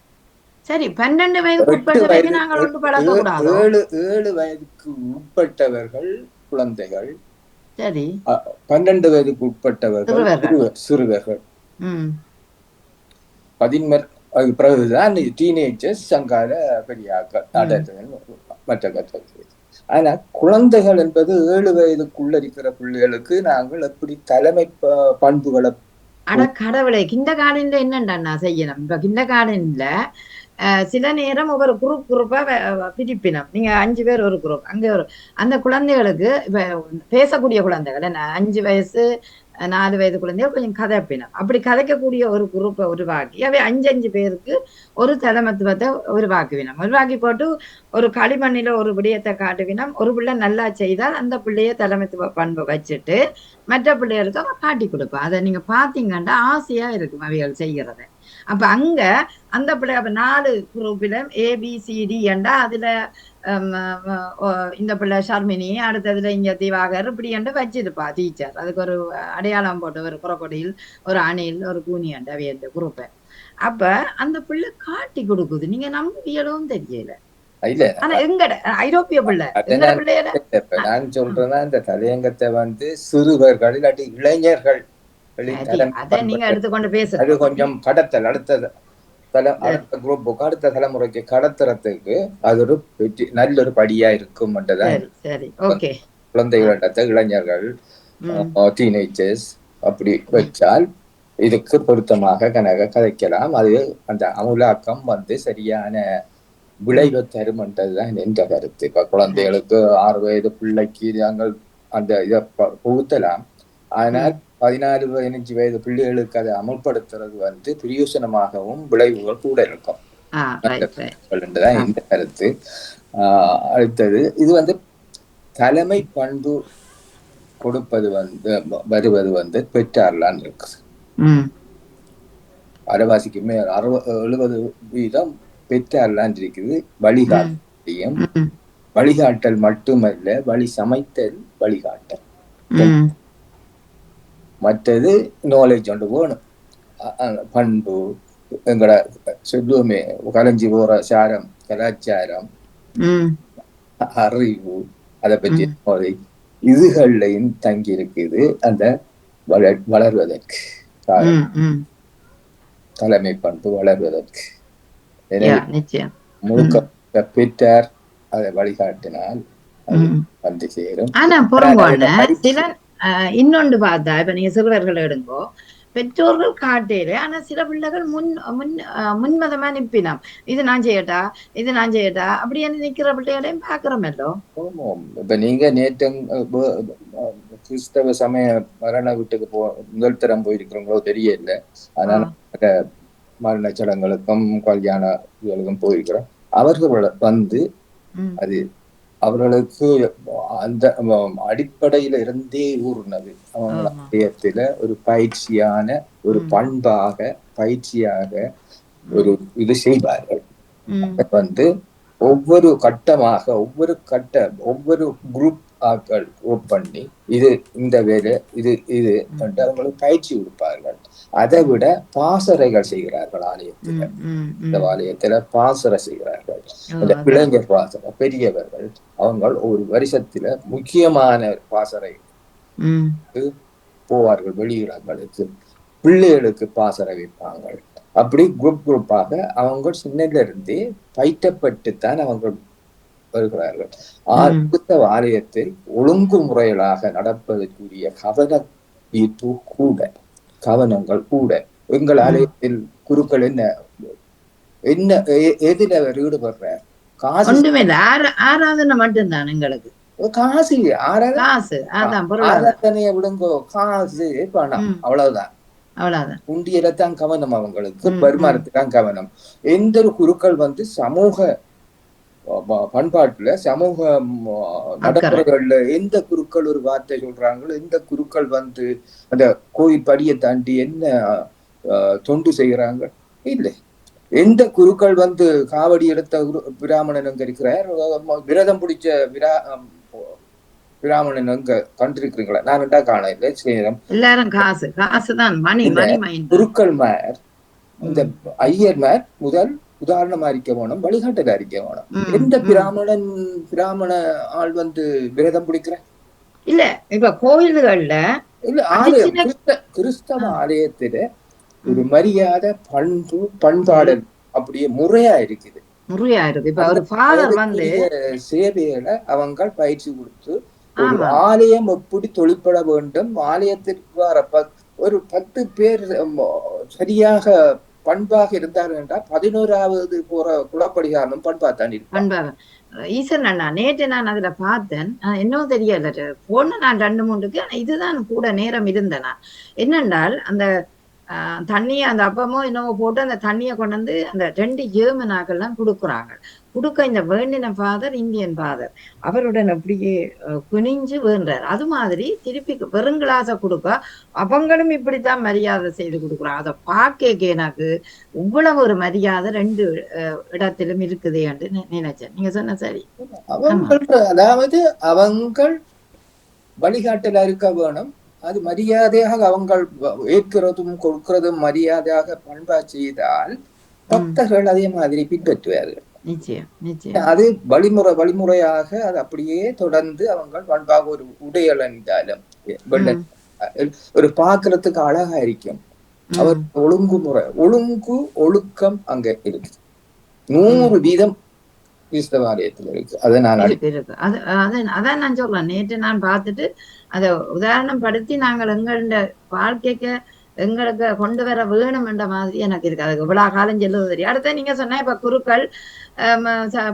சரி 12 வயதுக்கு உட்பட்டவர்கள் நாங்கள் ஒன்று பழகக்கூடாது. 7 வயதுக்கு உட்பட்டவர்கள் குழந்தைகள். சரி 12 வயதுக்கு உட்பட்டவர்கள் சிறுவர்கள். 11 பிறகுதான் டீனேஜர்ஸ், சங்கால பெரியாக்கள், மற்ற கட்டங்கள். ஆனா குழந்தைகள் என்பது 7 வயதுக்குள்ள இருக்கிற பிள்ளைகளுக்கு நாங்கள் எப்படி தலைமை பண்புகளை கடவுளை கிண்ட கார்டன்ல என்னண்டா செய்யணும். இப்ப கிண்ட கார்டன்ல சில நேரம் ஒவ்வொரு குரூப்பா பிரிப்பினம். நீங்க 5 பேர் ஒரு குரூப், அங்க அந்த குழந்தைகளுக்கு இப்ப பேசக்கூடிய குழந்தைகள் என்ன 5 வயசு 4 வயது குழந்தைகள் கொஞ்சம் கதைப்பினம். அப்படி கதைக்கக்கூடிய ஒரு குரூப்பை உருவாக்கி அவை 5 பேருக்கு ஒரு தலைமத்துவத்தை உருவாக்கி போட்டு ஒரு களிமண்ணில ஒரு விடயத்தை காட்டுவினம். ஒரு பிள்ளை நல்லா செய்தால் அந்த பிள்ளைய தலைமத்துவ பண்பை வச்சுட்டு மற்ற பிள்ளைகளுக்கு அவன் காட்டி கொடுப்பான். அதை நீங்க பாத்தீங்கன்னா ஆசையா இருக்கும் அவைகள் செய்கிறத. அப்ப அங்க அந்த பிள்ளை 4 குரூப்பில ABCD என்றா அதுல இந்த பிள்ளை ஷர்மினி, அடுத்ததுல இங்க திவாகர், இப்படி என்று வச்சிருப்பா டீச்சர். அதுக்கு ஒரு அடையாளம் போட்டு ஒரு குரக்கொடியில், ஒரு அணில், ஒரு கூனி அண்டை அந்த குரூப்பை. அப்ப அந்த பிள்ளை காட்டி கொடுக்குது. நீங்க நம்பியலும் தெரியல. ஆனா எங்கட ஐரோப்பிய பிள்ளை நான் சொல்றேன்னா இந்த தலையங்கத்தை சிறுவர்கள் இல்லாட்டி இளைஞர்கள் நீங்க எடுத்துக்கொண்டு பேச அது கொஞ்சம் கடத்தல் அடுத்த குரூப்புக்கு அடுத்த தலைமுறைக்கு கடத்துறதுக்கு அது ஒரு நல்ல ஒரு படியா இருக்கும். குழந்தைகளிடத்தை இளைஞர்கள், டீனேஜர்ஸ் அப்படி வச்சால் இதுக்கு பொருத்தமாக கதைக்கலாம். அது அந்த அமுலாக்கம் சரியான விளைவை தருமன்றதுதான் என்ற கருத்து. இப்ப குழந்தைகளுக்கு 6 வயது பிள்ளைக்கு நாங்கள் அந்த இதை புகுத்தலாம். ஆனால் 14-15 வயது பிள்ளைகளுக்கு அதை அமல்படுத்துறது பிரயோசனமாகவும் விளைவுகள் கூட இருக்கும் என்றுதான் இந்த கருத்து. அடுத்தது இது தலைமை பண்பு கொடுப்பது வருவது பெற்றார்லான் இருக்கு. அரைவாசிக்கு மேல் 70% பெற்றார்லான் இருக்குது. வழிகாட்டல் மட்டுமல்ல, வழி சமைத்தல் வழிகாட்டல். மற்றது நாலேஜ் ஒன்று வேணும். பண்பு எங்கட சொல்லுவோமே கலைஞ்சி போற சாரம், கலாச்சாரம், அறிவு, அதை பற்றி நாலேஜ் இதுகள்லையும் தங்கி இருக்குது அந்த வளர்வதற்கு தலைமை பண்பு வளர்வதற்கு. முழுக்க பெற்றார் அதை வழிகாட்டினால் வந்து சேரும். ஆனா சில இன்னொன்று பார்த்தா இப்ப நீங்க சிறுவர்கள் எடுங்கோ, பெற்றோர்கள் காட்டேரு, ஆனா சில பிள்ளைகள் முன்மதமா நிப்பினம், இது நான் செய்யட்டா அப்படி நிக்கிற பிள்ளைகளையும் பாக்குறோமல்லோ. இப்ப நீங்க நேற்று கிறிஸ்தவ சமய மரண வீட்டுக்கு முதல் தரம் போயிருக்கிறவங்களோ தெரியல. அதனால மரண சடங்குகளுக்கும் கல்யாண இதுகளுக்கும் போயிருக்கிறோம். அவர்கள் வந்து அது அவர்களுக்கு அந்த அடிப்படையில இருந்தே ஊர்னது. அவங்கள ஒரு பயிற்சியான ஒரு பயிற்சியாக ஒரு இது செய்வார்கள். வந்து ஒவ்வொரு கட்டமாக ஒவ்வொரு குரூப் ஆக்கள் பண்ணி இது இந்த வேலை இது அவங்களுக்கு பயிற்சி கொடுப்பார்கள். அதை விட பாசறைகள் செய்கிறார்கள் ஆலயத்துல. இந்த ஆலயத்துல பாசறை செய்கிறார்கள். இந்த இளைஞர் பாசறை, பெரியவர்கள் அவங்க ஒரு வருஷத்துல முக்கியமான பாசறை போவார்கள். வெளியிடங்களுக்கு பிள்ளைகளுக்கு பாசறை வைப்பாங்க. அப்படி குரூப்பாக அவங்க சின்னல இருந்தே பயிற்றப்பட்டுத்தான் அவங்க வருகிறார்கள். அடுத்த ஆலயத்தில் ஒழுங்குமுறைகளாக நடப்பதற்குரிய கவனங்கள் கூட எங்கள் ஆலயத்தில் குருக்கள் என்ன எதில் அவர் ஈடுபடுறார்? ஆராதனை மட்டும்தான் எங்களுக்கு. காசு ஆராதனைய விடுங்கோ, காசு பணம், அவ்வளவுதான். உண்டியலத்தான் கவனம், அவங்களுக்கு வருமானத்துதான் கவனம். எந்த ஒரு குருக்கள் வந்து சமூக பண்பாட்டுல சமூக நடைமுறைகள்ல எந்த குருக்கள் ஒரு வார்த்தை சொல்றாங்களோ, எந்த குருக்கள் வந்து அந்த கோயில் படியை தாண்டி என்ன தொண்டு செய்யறாங்க இல்லை. எந்த குருக்கள் வந்து காவடி எடுத்த பிராமணன் அங்க இருக்கிறார், விரதம் பிடிச்ச பிராமணன் அங்க கண்டிருக்கிறீங்களா? நான் என்ன காண இல்லை. எல்லாரும் காசுதான். குருக்கள் மேர் இந்த ஐயர் மேர் முதல் உதாரணமா இருக்க வேணும், வழிகாட்டல இருக்க வேணும். எந்த பிராமண ஆள் வந்து விரதம் பிடிக்கிற இல்ல. இப்ப கோயில்கள்ல இல்ல, கிறிஸ்தவ ஆலயத்துல ஒரு மரியாதை, பண்பாடு அப்படியே முறையா இருக்குது. இப்ப ஒரு ஃபாதர் வந்து சேவைகளை அவங்க பயிற்சி கொடுத்து ஒரு ஆலயம் எப்படி தொழிற்பட வேண்டும், ஆலயத்திற்கு வர ஒரு 10 பேர் சரியாக பண்பாக இருந்தார் என்றால் 11வது போற குலப்படிகாரனும் பண்பாத்தான் பண்பாக. ஈசன் அண்ணா நேற்று நான் அதுல பார்த்தேன், இன்னும் தெரியல, போன நான் 2-3க்கு இதுதான் கூட நேரம் இருந்தேனா. என்னென்றால் அந்த தண்ணியை அந்த அப்பமோ என்னவோ போட்டு அந்த தண்ணியை கொண்டு வந்து அந்த 2 ஜெர்மனாக்கள்லாம் கொடுக்குறாங்க. இந்த வேண்டின ஃபாதர் இந்தியன் ஃபாதர் அவருடன் அப்படியே குனிஞ்சு வேண்டார். அது மாதிரி திருப்பி வெறும் கிளாஸை கொடுக்க அவங்களும் இப்படித்தான் மரியாதை செய்து கொடுக்குறாங்க. அதை பார்க்க எனக்கு இவ்வளவு ஒரு மரியாதை 2 இடத்திலும் இருக்குது என்று நினைச்சேன். நீங்க சொன்ன சரி. அதாவது அவங்க வழிகாட்டல இருக்க வேணும். அது மரியாதையாக அவங்க ஏற்கிறதும் கொடுக்கிறதும் மரியாதையாக பண்பா செய்தால் பக்தர்கள் அதே மாதிரி பின்பற்றுவார்கள். அது வழிமுறையாக அது அப்படியே தொடர்ந்து அவங்க பண்பாக ஒரு உடையலந்தாலும் ஒரு பாக்குறதுக்கு அழகா இருக்கும். அவர் ஒழுக்கம் அங்க இருக்கு. 100% கிறிஸ்தவ ஆலயத்துல இருக்கு. அதான் நான் சொல்றேன். நேற்று நான் பார்த்துட்டு அதை உதாரணம் படுத்தி நாங்கள் எங்களோட வாழ்க்கைக்கு எங்களுக்கு கொண்டு வர வேணும் என்ற மாதிரி எனக்கு இருக்கு. அதுக்கு இவ்வளவு காலம் செல்லுவது தெரியும். அடுத்த நீங்க சொன்ன இப்ப குருக்கள்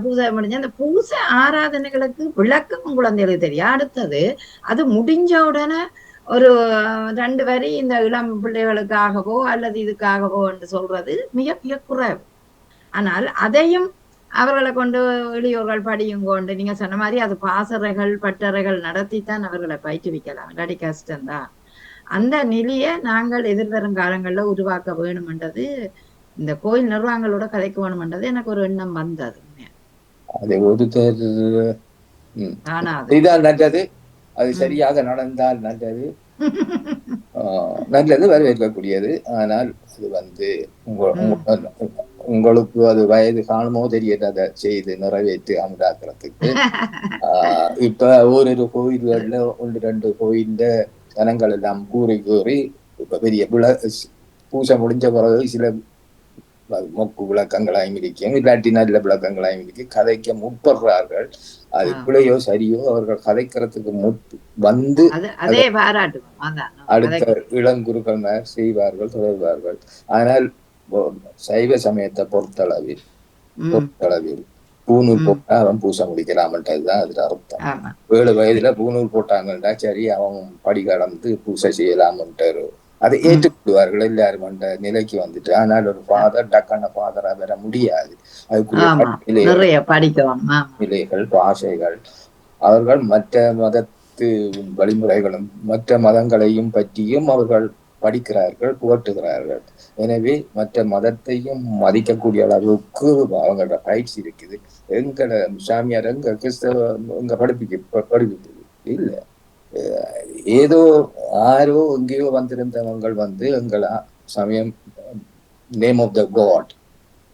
பூசை முடிஞ்ச அந்த பூசை ஆராதனைகளுக்கு விளக்கம் குழந்தைகளுக்கு தெரியும். அடுத்தது அது முடிஞ்ச உடனே ஒரு 2 வரி இந்த இளம் பிள்ளைகளுக்காகவோ அல்லது இதுக்காகவோ என்று சொல்றது மிக மிக குறைவு. ஆனால் அதையும் அவர்களை கொண்டு எளியோர்கள் படியும் கொண்டு நீங்க சொன்ன மாதிரி அது பாசறைகள் பட்டறைகள் நடத்தித்தான் அவர்களை பயிற்றுவிக்கலாம். இல்லாட்டி கஷ்டம்தான். அந்த நிலையை நாங்கள் எதிர்வரும் காலங்கள்ல உருவாக்க வேணும்ன்றது இந்த கோயில் நிர்வாகங்களோட கதைக்கு வேணும்ன்றது எனக்கு ஒரு எண்ணம் வந்தது. அது சரியாக நடந்தால் நல்லது. நல்லது, வரவேற்கக்கூடியது. ஆனால் அது வந்து உங்களுக்கு அது வயது காணுமோ தெரியல, அதை செய்து நிறைவேற்றி அமலாக்குறதுக்கு. இப்ப ஓரிரு கோயில்கள்ல 1-2 கோயில்ல ஜனங்கள் எல்லாம் கூறி இப்ப பெரிய பூசை முடிஞ்ச பிறகு சில மொக்கு விளக்கங்களாயும் இருக்கும், இல்லாட்டி நல்ல விளக்கங்களாயும் இருக்கு, கதைக்க முற்படுறார்கள். அது பிள்ளையோ சரியோ அவர்கள் கதைக்கிறதுக்கு வந்து அடுத்த இளங்குருக்கள் செய்வார்கள், தொடர்வார்கள். ஆனால் சைவ சமயத்தை பொறுத்தளவில் பூநூல் போட்டா அவன் பூசை முடிக்கலாம்ன்றதுதான் அதுல அர்த்தம். 7 வயதுல பூநூல் போட்டாங்கன்றா சரி, அவன் படி கடந்து பூசை செய்யலாம்ன்றாரு. அதை ஏற்றுக்கொள்வார்கள் எல்லாரும் அந்த நிலைக்கு வந்துட்டு. ஆனால் ஒரு ஃபாதர் டக்கான ஃபாதரா வர முடியாது. அதுக்குரிய நிலைகள், பாஷைகள், அவர்கள் மற்ற மதத்து வழிமுறைகளும் மற்ற மதங்களையும் பற்றியும் அவர்கள் படிக்கிறார்கள், புகட்டுகிறார்கள். எனவே மற்ற மதத்தையும் மதிக்கக்கூடிய அளவுக்கு அவங்களோட ரைட்ஸ் இருக்குது. எங்களோட சாமியார் எங்க கிறிஸ்தவ எங்க படிப்பிக்கு இல்லை. ஏதோ யாரோ எங்கேயோ வந்திருந்தவங்க வந்து எங்களா சமயம் நேம் ஆஃப் த காட்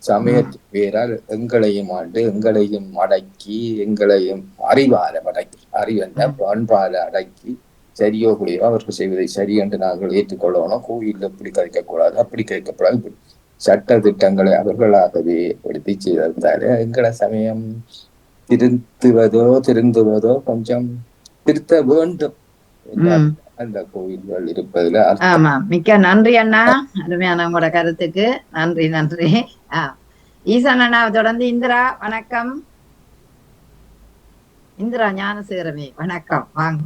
சமயத்து பேரால் எங்களையும் ஆண்டு எங்களையும் அடக்கி எங்களையும் அறிவென்ன பண்பால அடக்கி சரியோ கூடியோ அவர்கள் செய்வதை சரி என்று நாங்கள் ஏற்றுக்கொள்ளணும். கோயிலில் இப்படி கதைக்கக்கூடாது, அப்படி கேட்கக்கூடாது, சட்ட திட்டங்களை அவர்களாகவே எடுத்து செய்திருந்தாலே எங்கள சமயம் திருந்துவதோ கொஞ்சம் திருத்த வேண்டும். அந்த கோயில்கள் இருப்பதுல ஆமா. மிக்க நன்றி அண்ணா, அருமையான உங்களோட கருத்துக்கு நன்றி. நன்றி. ஈசன் அண்ணா தொடர்ந்து இந்திரா. வணக்கம் இந்திரா ஞானசேகரமே, வணக்கம். வாங்க.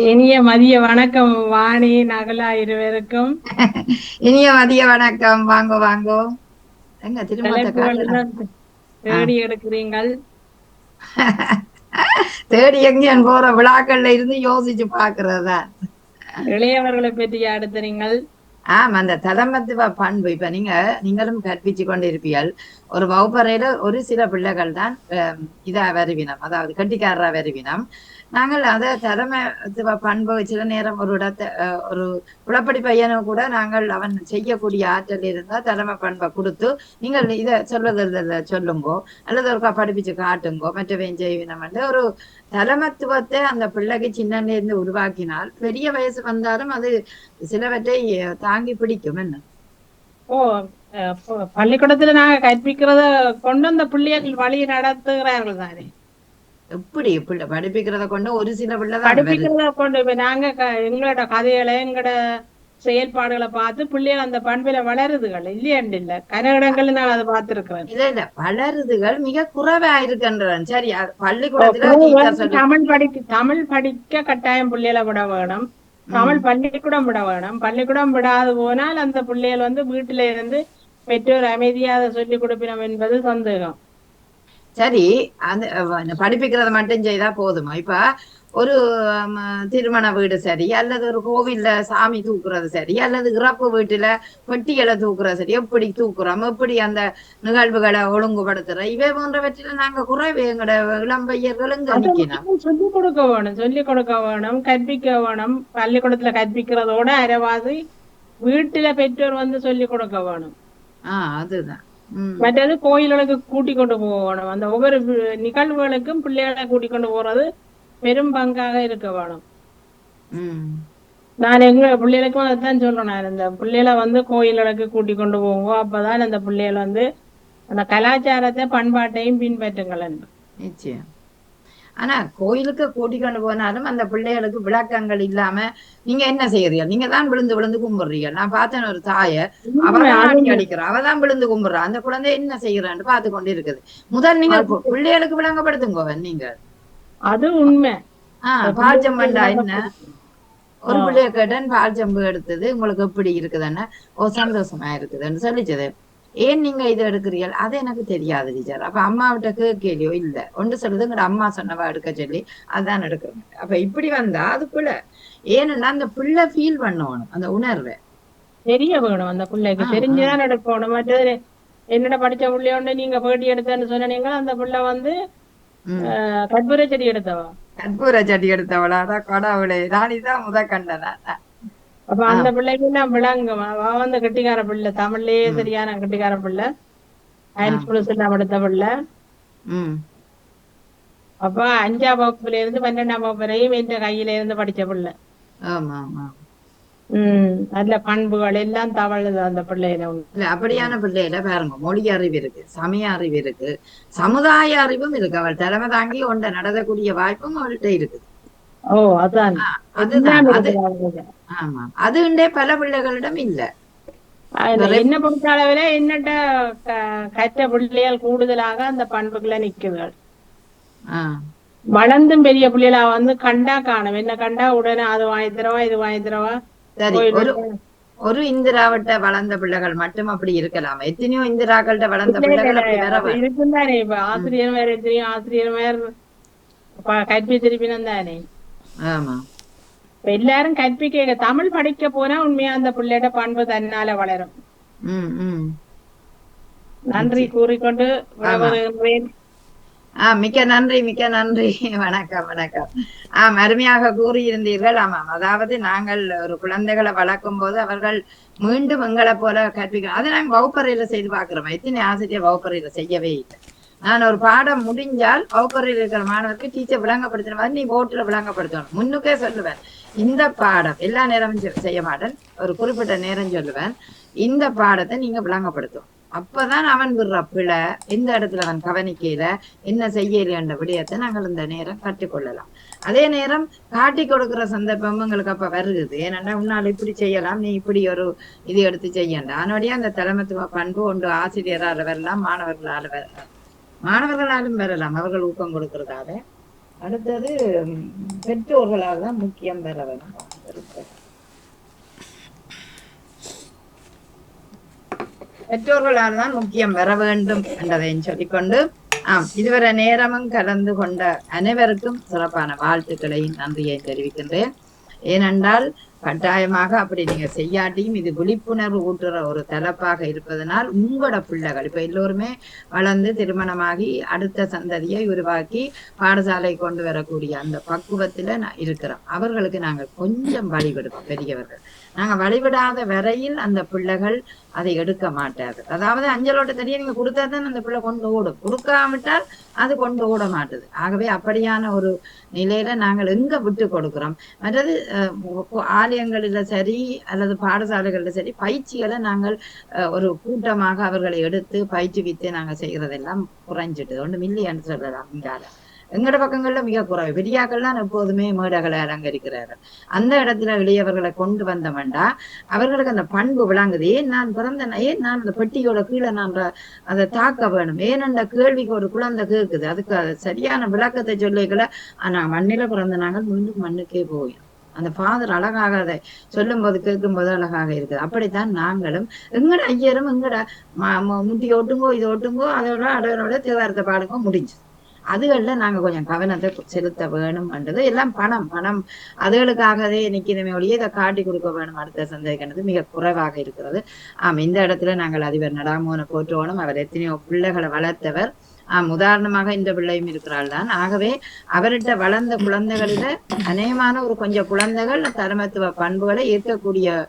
இனிய மதிய வணக்கம் வாணி நகலா இருவருக்கும். இனிய மதிய வணக்கம். வாங்கோ வாங்கோ. எங்க திரும்ப தேடி எடுக்கிறீங்கள்? தேடி எங்கேயும் போற விழாக்கள்ல இருந்து யோசிச்சு பாக்குறதா. இளையவர்களை பற்றி அடுத்தீங்கள். அந்த தலைமத்துவ பண்பு இப்ப நீங்களும் கற்பிச்சு கொண்டிருப்பீர்கள். ஒரு வகுப்பறையில ஒரு சில பிள்ளைகள் தான் இதா வருவினம், அதாவது கட்டிக்காரரா வருவினம். நாங்கள் அதை தலைமத்துவ பண்பு சில நேரம் ஒரு குளப்படி பையனை கூட நாங்கள் அவன் செய்யக்கூடிய ஆற்றல் இருந்தா தலைமை பண்பை கொடுத்து நீங்கள் இதை சொல்லுங்கோ அல்லது ஒருக்கா படிப்பிச்சு காட்டுங்கோ மற்றவன் செய்வினம் என்று ஒரு தலைமத்துவத்தை அந்த பிள்ளைக்கு சின்னல இருந்து உருவாக்கினால் பெரிய வயசு வந்தாலும் அது சிலவற்றை தாங்கி பிடிக்கும். என்ன பள்ளிக்கூடத்துல நாங்க கற்பிக்கிறத கொண்டு அந்த பிள்ளைகள் வழி நடத்துகிறார்கள் தானே. எப்படி படிப்பிக்கிறத கொண்டு ஒரு சில பிள்ளை படிப்பிக்கிறத கொண்டு இப்ப நாங்க எங்களோட கதைகளை எங்களோட செயல்பாடுகளை பார்த்து பிள்ளைகள் அந்த பண்பில வளருதுகள் இல்லையாண்டு இல்ல கனகடங்கள் நான் அதை பார்த்திருக்கிறேன். இல்ல வளருதுகள் மிக குறைவா இருக்கின்றன. சரி, பள்ளிக்கூடத்துல தமிழ் படிக்க கட்டாயம் பிள்ளைகளை விட வேணும், தமிழ் பள்ளிக்கூடம் விட வேணும். பள்ளிக்கூடம் விடாது போனால் அந்த பிள்ளைகள் வந்து வீட்டில இருந்து பெற்றோர் அமைதியாக சொல்லிக் கொடுப்பினோம் என்பது சந்தேகம். சரி, அந்த படிப்பிக்கிறத மட்டும் செய்தா போதுமா? இப்ப ஒரு திருமண வீடு சரி, அல்லது ஒரு கோவில்ல சாமி தூக்குறது சரி, அல்லது இறப்பு வீட்டுல பெட்டிகளை தூக்குறது சரி, எப்படி தூக்குறோம், எப்படி அந்த நிகழ்வுகளை ஒழுங்குபடுத்துற இவை போன்றவற்றில நாங்க குறைவு எங்களோட இளம்பையர்களும் சொல்லிக் கொடுக்க வேணும், கற்பிக்க வேணும். பள்ளிக்கூடத்துல கற்பிக்கிறதோட அரைவாசி வீட்டுல பெற்றோர் வந்து சொல்லிக் கொடுக்க வேணும். அதுதான். மற்றது கோயில்களுக்கு கூட்டி கொண்டு போகணும். அந்த ஒவ்வொரு நிகழ்வுகளுக்கும் பிள்ளைகளை கூட்டி கொண்டு போறது பெரும் பங்காக இருக்க வேணும். நான் எங்க பிள்ளைகளுக்கும் அதைத்தான் சொல்றேன். நான் இந்த பிள்ளைகளை வந்து கோயில்களுக்கு கூட்டி கொண்டு போவோம், அப்பதான் அந்த பிள்ளைகள் வந்து அந்த கலாச்சாரத்தை பண்பாட்டையும் பின்பற்றுங்கள் என்று. நிச்சயம். ஆனா கோயிலுக்கு கூட்டிக்கொண்டு போனாலும் அந்த பிள்ளைகளுக்கு விளக்கங்கள் இல்லாம நீங்க என்ன செய்யறீங்க? நீங்க தான் விழுந்து விழுந்து கும்பிடுறீங்க. நான் பார்த்தேன் ஒரு தாய, அவதான் அடிக்கிறா, அவதான் விழுந்து கும்பிடுறா, அந்த குழந்தை என்ன செய்யறான்னு பார்த்து கொண்டு இருக்குது. முதல் நீங்க பிள்ளைகளுக்கு விளங்கப்படுத்துங்க. நீங்க அது உண்மை. பால் சம்பண்டா என்ன ஒரு பிள்ளைய கேட்டேன், பால் சம்பு எடுத்தது உங்களுக்கு எப்படி இருக்குதுன்னு, சந்தோஷமா இருக்குதுன்னு சொல்லிச்சது. ஏன் நீங்க இதை எடுக்கிறீர்கள்? அது எனக்கு தெரியாது டீச்சர். அப்ப அம்மாவிட்ட கேள்வியோ இல்ல ஒன்று சொல்லுது எங்கட அம்மா சொன்னவா எடுக்க சொல்லி அதான் எடுக்கிறேன். அப்ப இப்படி வந்தா அது பிள்ளை. ஏன்னா அந்த பிள்ளை ஃபீல் பண்ணணும், அந்த உணர்வை தெரிய வேணும். அந்த பிள்ளைக்கு தெரிஞ்சுதான் எடுக்கணும். மற்றது என்னோட படிச்ச பிள்ளையோட நீங்க பேட்டி எடுத்தேன்னு சொன்னீங்க, அந்த பிள்ளை வந்து கற்பூர செடி எடுத்தவா, கற்பூர செடி எடுத்தவளா? கடவுளே, நானிதான் முத கண்டனா. அப்ப அந்த பிள்ளைக்கு நான் விளங்கும். அவ வந்து கெட்டிக்கார பிள்ளை, தமிழ்லயே சரியான கெட்டிக்கார பிள்ளை, சயின்ஸ் புதுசு எல்லாம் படித்த பிள்ளை. ம் அப்ப 5ஆம் வகுப்புல இருந்து 12ஆம் வகுப்பு வரையும் என் கையில இருந்து படிச்ச பிள்ளை. ஆமா ஆமா. நல்ல பண்புகள் எல்லாம் தவழுது அந்த பிள்ளையில. இல்ல அப்படியான பிள்ளையில பாருங்க, மொழி அறிவு இருக்கு, சமய அறிவு இருக்கு, சமுதாய அறிவும் இருக்கு. அவள் தலைமை தாங்கி கொண்ட நடத்தக்கூடிய வாய்ப்பும் அவள்கிட்ட இருக்குது. ஓ அதான் அதுதான் அது. ஆமா, அதுண்டே பல பிள்ளைகளிடம் இல்ல. என்ன பொறுத்த அளவுல என்னட்ட கற்ற பிள்ளைகள் கூடுதலாக அந்த பண்புகளை நிக்குதுகள். வளர்ந்தும் பெரிய பிள்ளைகளா வந்து கண்டா காணும், என்ன கண்டா உடனே அது வாங்கி தரவா இது வாங்கி தரவா. சரி, ஒரு இந்திராவிட்ட வளர்ந்த பிள்ளைகள் மட்டும் அப்படி இருக்கலாம், எத்தனையோ இந்திராக்கள்கிட்ட வளர்ந்த பிள்ளைகள் இருக்குந்தானே. இப்ப ஆசிரியர் வேற எத்தனையோ ஆசிரியர் வேற கற்பித்திருப்பினம் தானே. ஆமா, இப்ப எல்லாரும் கற்பிக்க தமிழ் படிக்க போனா உண்மையா அந்த பிள்ளையோட பண்பு தன்னால வளரும். நன்றி கூறிக்கொண்டு விடைபெறுகிறேன். மிக்க நன்றி, மிக்க நன்றி. வணக்கம், வணக்கம். அருமையாக கூறியிருந்தீர்கள். ஆமாம், அதாவது நாங்கள் ஒரு குழந்தைகளை வளர்க்கும் போது அவர்கள் மீண்டும் எங்களை போல கற்பிக்க, அதை நாங்கள் வகுப்பறையில செய்து பார்க்கிறோம். எத்தனை ஆசிரியர் வகுப்பறையில செய்யவே இல்லை. நான் ஒரு பாடம் முடிஞ்சால் வகுப்பறையில் இருக்கிற மாணவருக்கு டீச்சர் விளங்கப்படுத்தின மாதிரி நீ போட்டுல விளங்கப்படுத்தணும். முன்னுக்கே சொல்லுவேன், இந்த பாடம் எல்லா நேரமும் செய்ய மாட்டேன், ஒரு குறிப்பிட்ட நேரம் சொல்லுவேன், இந்த பாடத்தை நீங்க விளங்கப்படுத்தும். அப்பதான் அவன் விடுற பிழை, எந்த இடத்துல அவன் கவனிக்கையில என்ன செய்யலைன்ற விடயத்தை நாங்கள் இந்த நேரம் கற்றுக்கொள்ளலாம். அதே நேரம் காட்டி கொடுக்கிற சந்தர்ப்பம் எங்களுக்கு அப்ப வருது. ஏன்னா உன்னால் இப்படி செய்யலாம், நீ இப்படி ஒரு இது எடுத்து செய்யണ്ട. அதனுடைய அந்த தலைமைத்துவ பண்பு ஒன்று ஆசிரியரால வரலாம், மாணவர்களாலும் வரலாம், அவர்கள் ஊக்கம் கொடுக்கறதால. அடுத்தது பெற்றோர்களால் தான் முக்கியம் பெற வேணும். பெற்றோர்களால் தான் முக்கியம் வர வேண்டும் என்றதையும் சொல்லிக்கொண்டு, இதுவரை நேரமும் கலந்து கொண்ட அனைவருக்கும் சிறப்பான வாழ்த்துக்களையும் நன்றியை தெரிவிக்கின்றேன். ஏனென்றால் கட்டாயமாக அப்படி நீங்க செய்யாட்டியும் இது விழிப்புணர்வு ஊட்டுற ஒரு தலைப்பாக இருப்பதனால் உங்களோட பிள்ளைகள் இப்ப எல்லோருமே வளர்ந்து திருமணமாகி அடுத்த சந்ததியை உருவாக்கி பாடசாலை கொண்டு வரக்கூடிய அந்த பக்குவத்துல இருக்கிறோம். அவர்களுக்கு நாங்கள் கொஞ்சம் வழிவிடுவோம். பெரியவர்கள் நாங்க வழிவிடாத வரையில் அந்த பிள்ளைகள் அதை எடுக்க மாட்டாது. அதாவது அஞ்சலோட்ட தெரிய நீங்க கொடுத்தாதான் அந்த பிள்ளை கொண்டு ஓடும், கொடுக்காவிட்டால் அது கொண்டு ஓட மாட்டுது. ஆகவே அப்படியான ஒரு நிலையில நாங்கள் எங்க விட்டு கொடுக்கிறோம். மற்றது ஆலயங்களில சரி அல்லது பாடசாலைகளில சரி பயிற்சிகளை நாங்கள் ஒரு கூட்டமாக அவர்களை எடுத்து பயிற்சிவித்து நாங்க செய்யறதெல்லாம் குறைஞ்சிட்டு ஒன்று மில்லியன்னு சொல்லலாம். இங்கால எங்கட பக்கங்கள்ல மிக குறைவு. பெரியாக்கள்லாம் எப்போதுமே மேடைகளை அலங்கரிக்கிறார்கள். அந்த இடத்துல இளையவர்களை கொண்டு வந்தோம்டா அவர்களுக்கு அந்த பண்பு விளங்குது. ஏன் நான் பிறந்தேன், ஏன் நான் அந்த பெட்டியோட கீழே நான் அதை தாக்க வேணும், ஏன் அந்த கேள்விக்கு ஒரு குழந்தை கேட்குது, அதுக்கு சரியான விளக்கத்தை சொல்லிக்கல. ஆனா மண்ணில பிறந்த நாங்கள் மீண்டும் மண்ணுக்கே போயும். அந்த ஃபாதர் அழகாக அதை சொல்லும் போது கேட்கும் போது அழகாக இருக்குது. அப்படித்தான் நாங்களும் எங்கட ஐயரும் எங்கட முட்டி ஓட்டுங்கோ இது ஓட்டுங்கோ அதோட அதோட தேவாரத்தை பாடுங்கோ முடிஞ்சு. அதுகள்ல நாங்க கொஞ்சம் கவனத்தை செலுத்த வேணும்ன்றது எல்லாம் பணம் அதுகளுக்காகவே நிக்கிறமே ஒழிய இதை காட்டி கொடுக்க வேணும் அடுத்த சந்தேகன்றது மிக குறைவாக இருக்கிறது. இந்த இடத்துல நாங்கள் அதிபர் நடாமோனை போற்றுவோனும். அவர் எத்தனையோ பிள்ளைகளை வளர்த்தவர். உதாரணமாக இந்த பிள்ளையும் இருக்கிறாள் தான். ஆகவே அவர்கிட்ட வளர்ந்த குழந்தைகளில அநேகமான ஒரு கொஞ்சம் குழந்தைகள் தலைமைத்துவ பண்புகளை ஏற்கக்கூடிய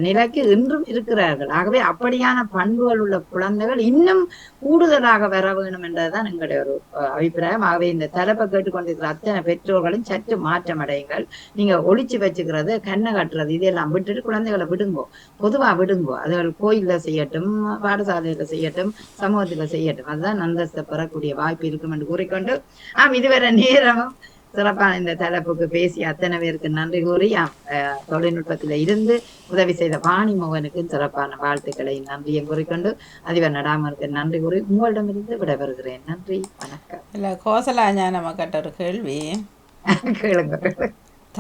நிலைக்கு இன்றும் இருக்கிறார்கள். ஆகவே அப்படியான பண்புகள் உள்ள குழந்தைகள் இன்னும் கூடுதலாக வர வேணும் என்றதுதான் எங்களுடைய ஒரு அபிப்பிராயம். ஆகவே இந்த தலைப்பை கேட்டுக்கொண்டிருக்கிற அத்தனை பெற்றோர்களும் சற்று மாற்றம் அடையுங்கள். நீங்க ஒளிச்சு வச்சுக்கிறது, கண்ணை கட்டுறது இதெல்லாம் விட்டுட்டு குழந்தைகளை விடுங்கோ, பொதுவா விடுங்கோ. அதுகள் கோயில்ல செய்யட்டும், பாடசாலையில செய்யட்டும், சமூகத்துல செய்யட்டும், அதுதான் அந்தஸ்தை பெறக்கூடிய வாய்ப்பு இருக்கும் என்று கூறிக்கொண்டு இதுவரை நேரமும் சிறப்பான இந்த தலைப்புக்கு பேசி அத்தனை பேருக்கு நன்றி கூறி தொழில்நுட்பத்தில இருந்து உதவி செய்த வாணி மோகனுக்கு சிறப்பான வாழ்த்துக்களை நன்றியும் கூறிக்கொண்டு அதிபர் நடாமருக்கு நன்றி கூறி உங்களிடமிருந்து விடைபெறுகிறேன். நன்றி, வணக்கம். இல்லை கோசலா ஞான கேட்ட ஒரு கேள்வி கேளுங்க.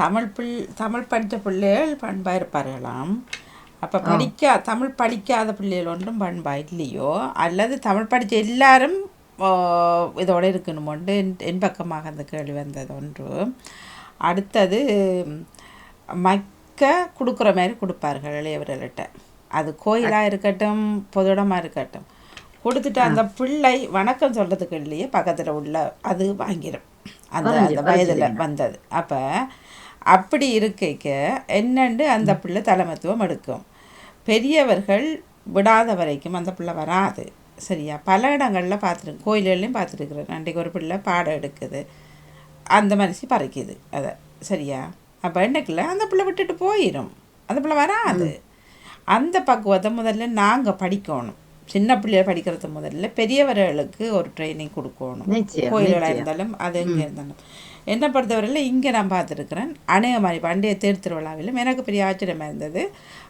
தமிழ் படித்த பிள்ளைகள் பண்பாக இருப்பார்களாம். அப்போ தமிழ் படிக்காத பிள்ளைகள் ஒன்றும் பண்பா இல்லையோ, அல்லது தமிழ் படித்த எல்லாரும் இதோடு இருக்கணுமோண்டு என் பக்கமாக அந்த கேள்வி வந்தது ஒன்று. அடுத்தது கொடுக்குற மாதிரி கொடுப்பார்கள் இளையவர்கள்ட்ட. அது கோயிலாக இருக்கட்டும், பொது இடமாக இருக்கட்டும், கொடுத்துட்டு அந்த பிள்ளை வணக்கம் சொல்கிறதுக்கு இல்லையே பக்கத்தில் உள்ள அது வாங்கிடும் அந்த வயதில் வந்தது. அப்போ அப்படி இருக்கைக்க என்னண்டு அந்த பிள்ளை தலைமத்துவம் எடுக்கும். பெரியவர்கள் விடாத வரைக்கும் அந்த பிள்ளை வராது. சரியா? பல இடங்களில் பார்த்துருக்கு, கோயில்கள்லையும் பார்த்துருக்குறேன். அன்றைக்கு ஒரு பிள்ளை பாடம் எடுக்குது, அந்த மனுஷி பறிக்குது அதை. சரியா? அப்போ என்னக்குள்ள அந்த பிள்ளை விட்டுட்டு போயிடும், அந்த பிள்ளை வராது. அந்த பக்குவத்தை முதல்ல நாங்கள் படிக்கணும். சின்ன பிள்ளைய படிக்கிறது முதல்ல பெரியவர்களுக்கு ஒரு ட்ரைனிங் கொடுக்கணும். கோயில்களாக இருந்தாலும் அது எங்கே இருந்தாலும். என்னை பொறுத்தவரையில் இங்கே நான் பார்த்துருக்குறேன். அநேகமாக பண்டைய தேர் திருவிழாவிலும் எனக்கு பெரிய ஆச்சரியமாக இருந்தது.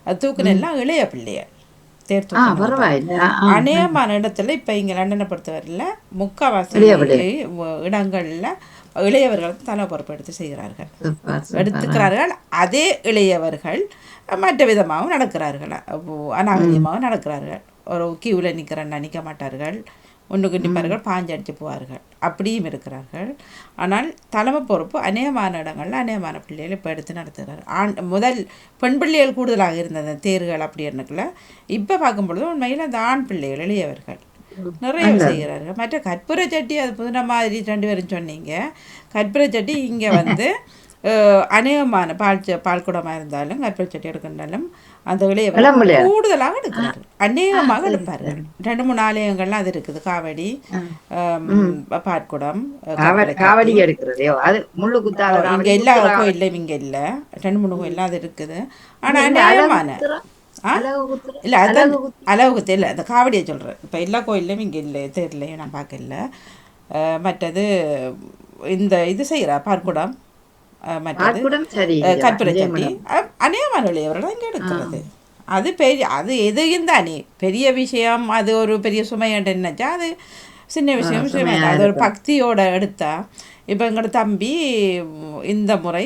அது தூக்குனெல்லாம் இளைய பிள்ளைய தேர் தூக்கு அநேகமான இடத்துல இப்போ இங்கே லண்டனை பொறுத்தவரையில் முக்கால்வாசி இடங்களில் இளையவர்களுக்கு தலை பொறுப்பு எடுத்துக்கிறார்கள். அதே இளையவர்கள் மற்ற விதமாகவும் நடக்கிறார்கள், அநாகரிகமாகவும் நடக்கிறார்கள். ஒரு கியூவில் நிற்கிறேன்னா நிற்க மாட்டார்கள், ஒன்றுக்கு நிற்பார்கள், பாஞ்சு அடித்து போவார்கள், அப்படியும் இருக்கிறார்கள். ஆனால் தலைமை பொறுப்பு அநேகமான இடங்களில் அநேகமான பிள்ளைகள் இப்போ எடுத்து நடத்துகிறார்கள். முதல் பெண் பிள்ளைகள் கூடுதலாக இருந்தது தேர்கள் அப்படி என்னக்குள்ள. இப்போ பார்க்கும் பொழுது உண்மையில் அந்த ஆண் பிள்ளைகள் இளையவர்கள் நிறைய செய்கிறார்கள். மற்ற கற்பூர சட்டி அது புதின மாதிரி 2 பேரும் சொன்னீங்க. கற்பூர சட்டி இங்கே வந்து அநேகமான பால் குடமாக இருந்தாலும் கற்பூர சட்டி எடுக்கின்றாலும் அந்த இளையவர்கள் கூடுதலாக எடுக்கிறார்கள், அநேகமாக எடுப்பார்கள். 2-3 ஆலயங்கள்லாம் அது இருக்குது. காவடி, பாற்குடம், காவடி எடுக்கிறதோ அது முள்ளு குத்தால இங்கே எல்லா கோயில்லையும் இங்கே இல்லை, 2-3 கோயில்லாம் அது இருக்குது. ஆனால் அநேகமான இல்லை அதான் அளவு குத்து இல்லை, அந்த காவடியை சொல்கிறேன். இப்போ எல்லா கோயில்லையும் இங்கே இல்லை, தேர்லையும் நான் பார்க்கல. மற்றது இந்த இது செய்கிற பாற்குடம், மற்றது கற்பூர சட்டி அநேகமான இளையவர்கள் இங்கே எடுக்கிறது. அது அது எதையும் தானே பெரிய விஷயம், அது ஒரு பெரிய சுமையாண்டு நினைச்சா அது சின்ன விஷயம். அது ஒரு பக்தியோட எடுத்தா. இப்போ எங்களோட தம்பி இந்த முறை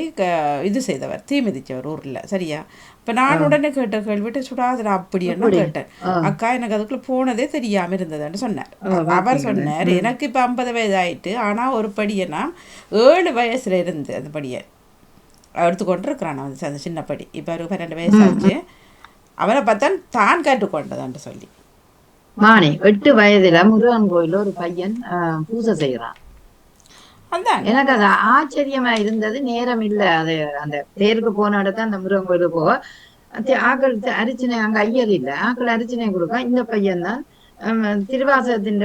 இது செய்தவர், தீ மிதித்தவர் ஊரில். சரியா? இப்போ நான் உடனே கேட்ட கேள்விட்டு சுடாதரா அப்படின்னு கேட்டேன். அக்கா எனக்கு அதுக்குள்ளே போனதே தெரியாமல் இருந்ததுன்னு சொன்னார். அவர் சொன்னார், எனக்கு இப்போ 50 வயது ஆயிட்டு, ஆனால் ஒரு படியனா 7 வயசுல இருந்து அந்த படியை எடுத்துக்கொண்டு இருக்கிறான் அந்த சின்ன படி. இப்போ அவருக்கு 12 வயசாச்சு. அவரை பார்த்தா தான் கற்றுக்கொண்டதான்னு சொல்லி. மாணி 8 வயதுல முருகன் கோயில ஒரு பையன் பூஜை செய்யறான். எனக்கு அது ஆச்சரியமா இருந்தது. நேரம் இல்லை, அது அந்த தேருக்கு போன இடத்த அந்த முருகன் கோயிலுக்கு போக ஆக்கள் அரிச்சனை, அங்க ஐயர் இல்லை, ஆக்கள் அரிச்சனை கொடுக்க இந்த பையன் தான் திருவாசகத்தின்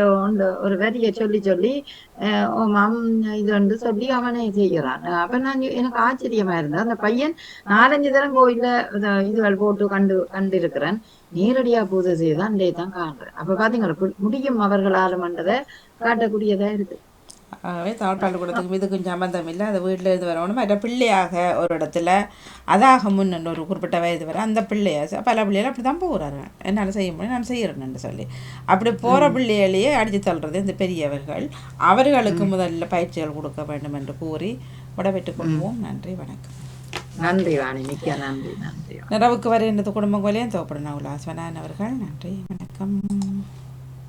ஒரு வரியை சொல்லி ஓமாம் இது வந்து சொல்லி அவனை செய்கிறான். அப்ப நான் எனக்கு ஆச்சரியமா இருந்தேன். அந்த பையன் 4-5 தரம் கோயில்ல இதுகள் போட்டு கண்டிருக்கிறேன். நேரடியா பூஜை செய்தான் தான் காண்றேன். அப்ப பாத்தீங்களா முடியும் அவர்களாலும் என்றதை காட்டக்கூடியதா இருக்கு. ஆகவே தமிழ் பள்ளிக்கூடத்துக்கு இதுக்கும் சம்பந்தம் இல்லை. அது வீட்டில் இருந்து வரணும். மற்ற பிள்ளையாக ஒரு இடத்துல அதாக முன்னு ஒரு குறிப்பிட்ட வயது வரை அந்த பிள்ளைய பல பிள்ளைகள் அப்படி தான் போகிறாங்க. என்னால் செய்ய முடியும், நான் செய்கிறேன்னு சொல்லி அப்படி போகிற பிள்ளைகளையே அடித்து தள்ளுறது இந்த பெரியவர்கள். அவர்களுக்கு முதல்ல பயிற்சிகள் கொடுக்க வேண்டும் என்று கூறி விடைபெற்றுக் கொள்வோம். நன்றி, வணக்கம். நன்றி வாணி, மிக்க நன்றி. நிறைவுக்கு வரை எனது குடும்பங்களையும் தோப்படணும் உலாஸ்வனான் அவர்கள். நன்றி, வணக்கம்.